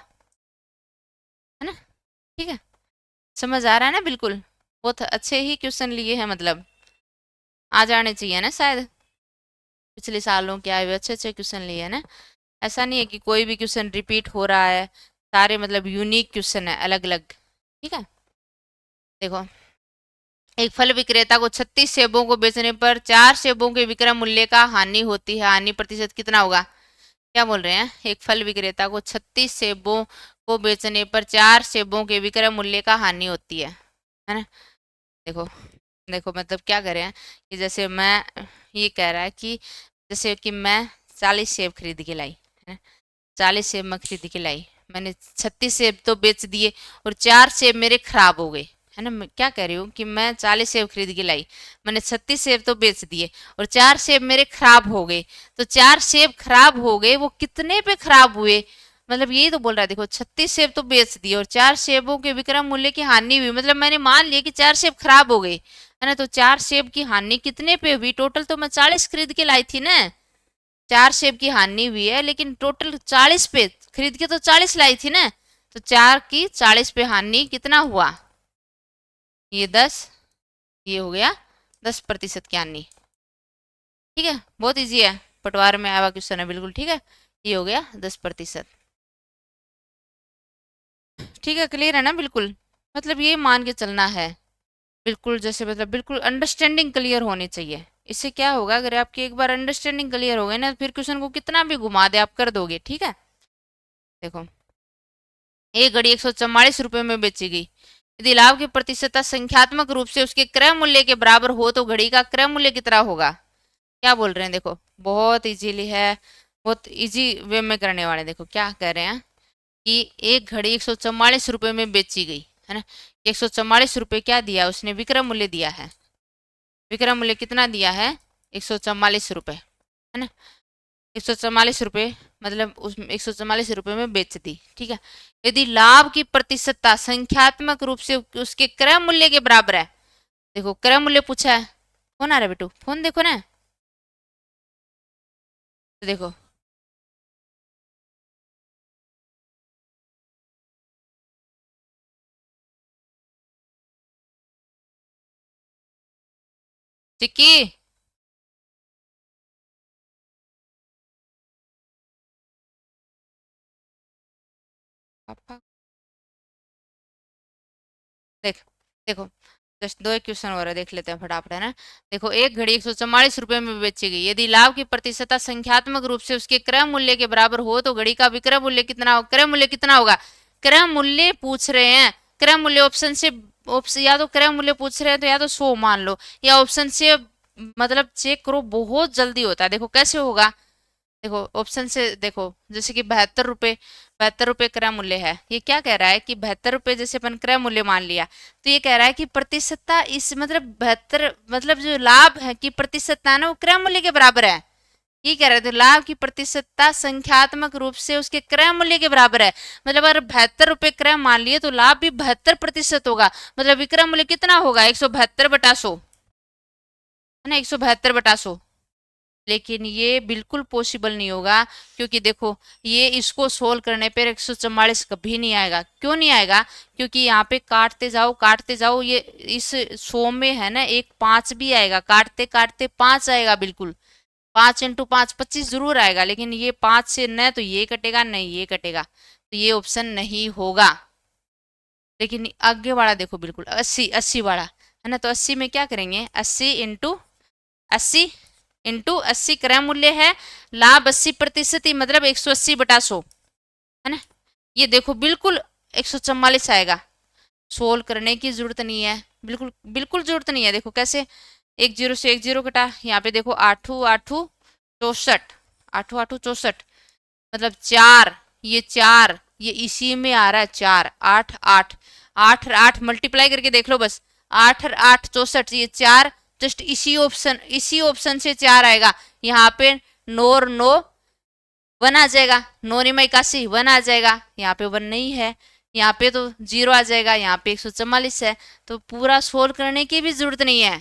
है ना। ठीक है, समझ आ रहा है ना, बिल्कुल बहुत अच्छे ही क्वेश्चन लिए हैं, मतलब आ जाने चाहिए ना शायद, पिछले सालों के आए हुए अच्छे अच्छे क्वेश्चन लिए हैं ना। ऐसा नहीं है कि कोई भी क्वेश्चन रिपीट हो रहा है, सारे मतलब यूनिक क्वेश्चन है, अलग अलग। ठीक है, देखो एक फल विक्रेता को 36 सेबों को बेचने पर 4 सेबों के विक्रय मूल्य का हानि होती है, हानि प्रतिशत कितना होगा। क्या बोल रहे हैं, एक फल विक्रेता को 36 सेबों को बेचने पर 4 सेबों के विक्रय मूल्य का हानि होती है ना। देखो देखो मतलब क्या करें हैं कि जैसे मैं, ये कह रहा है कि जैसे कि मैं 40 सेब खरीद के लाई, है ना, 40 सेब मैं खरीद के लाई, मैंने 36 सेब तो बेच दिए, और 4 सेब मेरे खराब हो गए, है ना। मैं क्या कह रही हूँ कि मैं 40 सेब खरीद के लाई, मैंने 36 सेब तो बेच दिए, और 4 सेब मेरे खराब हो गए। तो 4 सेब खराब हो गए, वो कितने पे खराब हुए, मतलब यही तो बोल रहा है। देखो 36 सेब तो बेच दिए और 4 सेबों के विक्रय मूल्य की हानि हुई, मतलब मैंने मान लिया कि 4 सेब खराब हो गए, है ना। तो 4 सेब की हानि कितने पे हुई, टोटल तो मैं 40 खरीद के लाई थी ना। 4 सेब की हानि हुई है, लेकिन टोटल 40 पे खरीद के तो 40 लाई थी ना। तो 4 की 40 पे हानि कितना हुआ, ये 10, ये हो गया 10% की हानि। ठीक है, बहुत इजी है, पटवार में आया हुआ क्वेश्चन है बिल्कुल। ठीक है, ये हो गया 10%। ठीक है, क्लियर है ना बिल्कुल, मतलब ये मान के चलना है बिल्कुल, जैसे मतलब बिल्कुल अंडरस्टैंडिंग क्लियर होनी चाहिए। इससे क्या होगा, अगर आपकी एक बार अंडरस्टैंडिंग क्लियर हो गई ना, फिर क्वेश्चन को कितना भी घुमा दे आप कर दोगे। ठीक है, देखो एक घड़ी 144 रुपये में बेची गई, यदि लाभ की प्रतिशतता संख्यात्मक रूप से उसके क्रय मूल्य के बराबर हो तो घड़ी का क्रय मूल्य कितना होगा। क्या बोल रहे हैं, देखो बहुत इजीली है, बहुत इजी वे में करने वाले। देखो क्या कह रहे हैं कि एक घड़ी 144 रुपये में बेची गई, है ना। 144 रुपये क्या दिया उसने, विक्रय मूल्य दिया है। विक्रय मूल्य कितना दिया है, 144 रुपये, है ना। 144 रुपये, मतलब उस 144 रुपये में बेच दी। ठीक है, यदि लाभ की प्रतिशतता संख्यात्मक रूप से उसके क्रय मूल्य के बराबर है। देखो क्रय मूल्य पूछा है, फोन आ रहा है बेटू, फोन देखो ना। तो देखो चिक्की, पापा देख, देखो जस्ट दो एक क्वेश्चन और है, देख लेते हैं फटाफट, है ना। देखो एक घड़ी 144 रुपये में बेची गई, यदि लाभ की प्रतिशतता संख्यात्मक रूप से उसके क्रय मूल्य के बराबर हो तो घड़ी का विक्रय मूल्य कितना हो, क्रय मूल्य कितना होगा। क्रय मूल्य पूछ रहे हैं, क्रय मूल्य ऑप्शन से, ऑप्शन या तो क्रय मूल्य पूछ रहे हैं तो या तो 100 मान लो, या ऑप्शन से मतलब चेक करो, बहुत जल्दी होता है। देखो कैसे होगा, देखो ऑप्शन से देखो, जैसे कि 72 रुपये, 72 रुपये क्रय मूल्य है, ये क्या कह रहा है कि 72 रुपये जैसे अपन क्रय मूल्य मान लिया, तो ये कह रहा है कि प्रतिशतता इस मतलब 72 मतलब जो लाभ है की प्रतिशतता ना वो क्रय मूल्य के बराबर है। ये कह रहे थे लाभ की प्रतिशतता संख्यात्मक रूप से उसके क्रय मूल्य के बराबर है, मतलब अगर 72 रुपये क्रय मान लिए तो लाभ भी 72% होगा, मतलब विक्रय मूल्य कितना होगा, 172/100, है ना, 172/100। लेकिन ये बिल्कुल पॉसिबल नहीं होगा, क्योंकि देखो ये इसको सोल्व करने पर 144 कभी नहीं आएगा। क्यों नहीं आएगा, क्योंकि यहाँ पे काटते जाओ, ये इस 100 में है ना एक 5 भी आएगा, काटते काटते 5 आएगा बिल्कुल, 5 × 5 25 जरूर आएगा, लेकिन ये 5 से न तो ये कटेगा न ये कटेगा, तो ये ऑप्शन नहीं होगा। लेकिन आगे वाला देखो, बिल्कुल 80, 80 वाला, है ना। तो 80 में क्या करेंगे, 80 इंटू 80 क्रय मूल्य है, लाभ 80% ही मतलब 180/100, है ना। ये देखो बिल्कुल 144 आएगा, सोल्व करने की जरूरत नहीं है, बिल्कुल बिल्कुल जरूरत नहीं है। देखो कैसे, एक जीरो से एक जीरो कटा, यहाँ पे देखो 8 8 64, 8 8 64, मतलब चार, ये चार, ये इसी में आ रहा है चार, आठ आठ, आठ आठ मल्टीप्लाई करके देख लो बस, आठ और आठ 64, ये चार जस्ट इसी ऑप्शन से चार आएगा। यहाँ पे नौ और नौ वन आ जाएगा, नौ निमा 81 वन आ जाएगा, यहाँ पे वन नहीं है, यहाँ पे तो जीरो आ जाएगा, यहाँ पे 144 है। तो पूरा सोल्व करने की भी जरूरत नहीं है,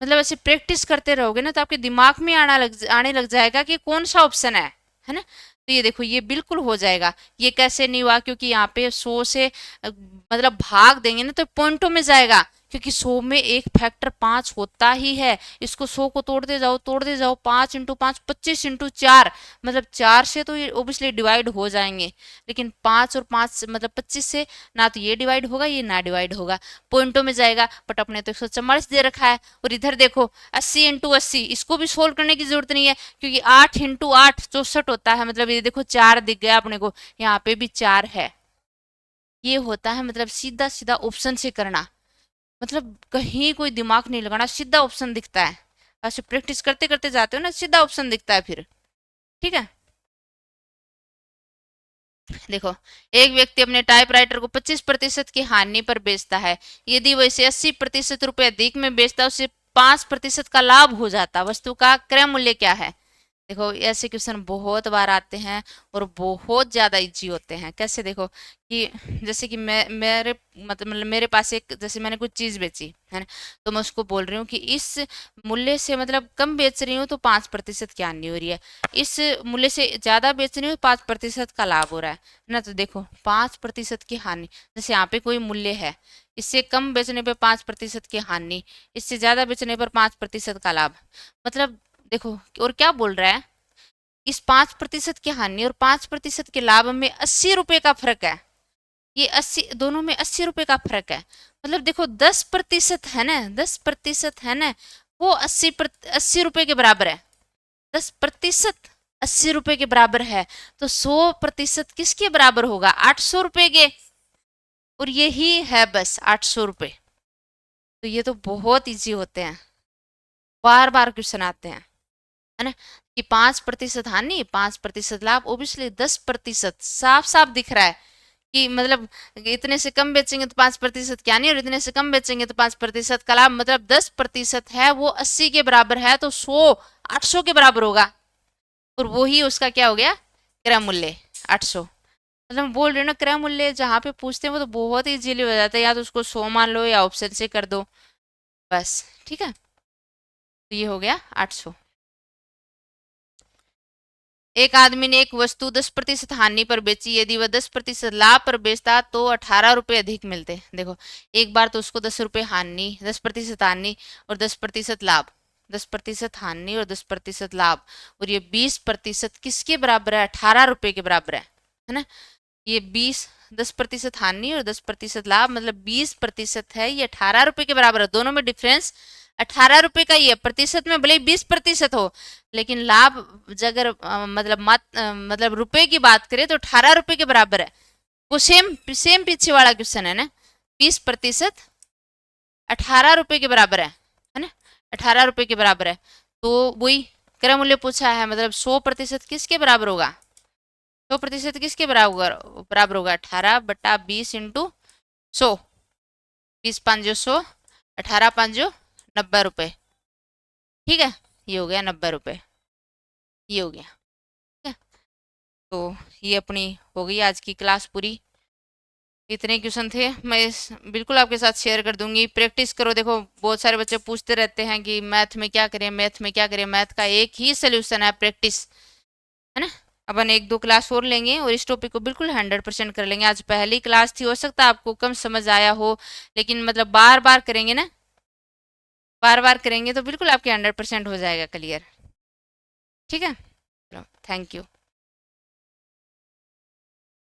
मतलब ऐसे प्रैक्टिस करते रहोगे ना तो आपके दिमाग में आने लग जाएगा कि कौन सा ऑप्शन है ना। तो ये देखो ये बिल्कुल हो जाएगा। ये कैसे नहीं हुआ, क्योंकि यहाँ पे 100 से मतलब भाग देंगे ना तो पॉइंटों में जाएगा, क्योंकि 100 में एक फैक्टर 5 होता ही है। इसको 100 को तोड़ते जाओ, 5 × 5 25 × 4, मतलब 4 से तो ये ओबियसली डिवाइड हो जाएंगे, लेकिन 5 और 5 मतलब 25 से ना तो ये डिवाइड होगा, ये ना डिवाइड होगा, पॉइंटों में जाएगा। बट अपने तो 144 दे रखा है। और इधर देखो 80 × 80, इसको भी सोल्व करने की जरूरत नहीं है, क्योंकि 8 × 8 64 होता है, मतलब ये देखो 4 दिख गया अपने को, यहाँ पे भी 4 है। ये होता है मतलब सीधा सीधा ऑप्शन से करना, मतलब कहीं कोई दिमाग नहीं लगाना, सीधा ऑप्शन दिखता है। ऐसे प्रैक्टिस करते करते जाते हो ना, सीधा ऑप्शन दिखता है फिर। ठीक है, देखो एक व्यक्ति अपने टाइपराइटर को 25% की हानि पर बेचता है। यदि वह इसे 80% रुपए अधिक में बेचता है, उसे 5% का लाभ हो जाता। वस्तु का क्रय मूल्य क्या है? देखो ऐसे क्वेश्चन बहुत बार आते हैं और बहुत ज्यादा इजी होते हैं। कैसे देखो कि जैसे कि मतलब मेरे पास एक, जैसे मैंने कुछ चीज बेची है ना, तो मैं उसको बोल रही हूँ कि इस मूल्य से मतलब कम बेच रही हूँ तो 5% की हानि हो रही है, इस मूल्य से ज्यादा बेच रही हूँ 5% का लाभ हो रहा है ना। तो देखो 5% की हानि, जैसे यहाँ पे कोई मूल्य है, इससे कम बेचने पे 5% की हानि, इससे ज्यादा बेचने पर 5% का लाभ, मतलब देखो और क्या बोल रहा है, इस 5% की हानि और 5% के लाभ में 80 रुपए का फर्क है। ये 80, दोनों में 80 रुपए का फर्क है। मतलब देखो 10% है ना, 10% है ना, वो 80 रुपए के बराबर है। 10% 80 रुपए के बराबर है, तो 100% किसके बराबर होगा? 800 रुपए के। और यही है बस 800 रुपए। तो ये तो बहुत इजी होते हैं, बार बार क्वेश्चन आते हैं, है ना, कि 5% हानि 5% लाभ, ओबियसली 10% साफ साफ दिख रहा है कि मतलब इतने से कम बेचेंगे तो 5% की हानि और इतने से कम बेचेंगे तो 5% का लाभ, मतलब 10% है वो 80 के बराबर है, तो 800 के बराबर होगा। और वो ही उसका क्या हो गया? क्रय मूल्य 800। मतलब मैं बोल रही हूँ ना, क्रय मूल्य जहाँ पे पूछते हैं वो तो बहुत ही इजीली हो जाता है, या तो उसको 100 मान लो या ऑप्शन से कर दो बस। ठीक है, तो ये हो गया 800। एक आदमी ने एक वस्तु 10% हानि पर बेची, यदि वह 10% लाभ पर बेचता तो 18 रुपए अधिक मिलते। देखो एक बार तो उसको 10 रुपए हानि, 10% हानि और 10% लाभ, 10% हानि और 10% लाभ, और ये 20% किसके बराबर है? 18 रुपए के बराबर है ना। ये 10% हानि और 10% लाभ, मतलब 20% है, ये 18 रुपए के बराबर है। दोनों में डिफरेंस 18 रुपए का ही है, प्रतिशत में भले ही 20% हो, लेकिन लाभ अगर मतलब रुपए की बात करें तो 18 रुपए के बराबर है। वो सेम सेम पीछे वाला क्वेश्चन है ना, 20% 18 रुपए के बराबर है ना, 18 रुपए के बराबर है। तो वही क्रय मूल्य पूछा है, मतलब 100% किसके बराबर होगा? 100% किसके बराबर होगा? 18/20 × 100, 20×5 = 100, 18×5 = 90 रुपए। ठीक है, ये हो गया 90 रुपए, ये हो गया। ठीक है, तो ये अपनी हो गई आज की क्लास पूरी। इतने क्वेश्चन थे, मैं बिल्कुल आपके साथ शेयर कर दूंगी। प्रैक्टिस करो, देखो बहुत सारे बच्चे पूछते रहते हैं कि मैथ में क्या करें, मैथ में क्या करें। मैथ का एक ही सोल्यूशन है, प्रैक्टिस, है ना। अपन एक दो क्लास और लेंगे और इस टॉपिक को बिल्कुल 100% कर लेंगे। आज पहली क्लास थी, हो सकता है आपको कम समझ आया हो, लेकिन मतलब बार बार करेंगे ना, बार बार करेंगे तो बिल्कुल आपके 100% हो जाएगा क्लियर। ठीक है, थैंक यू।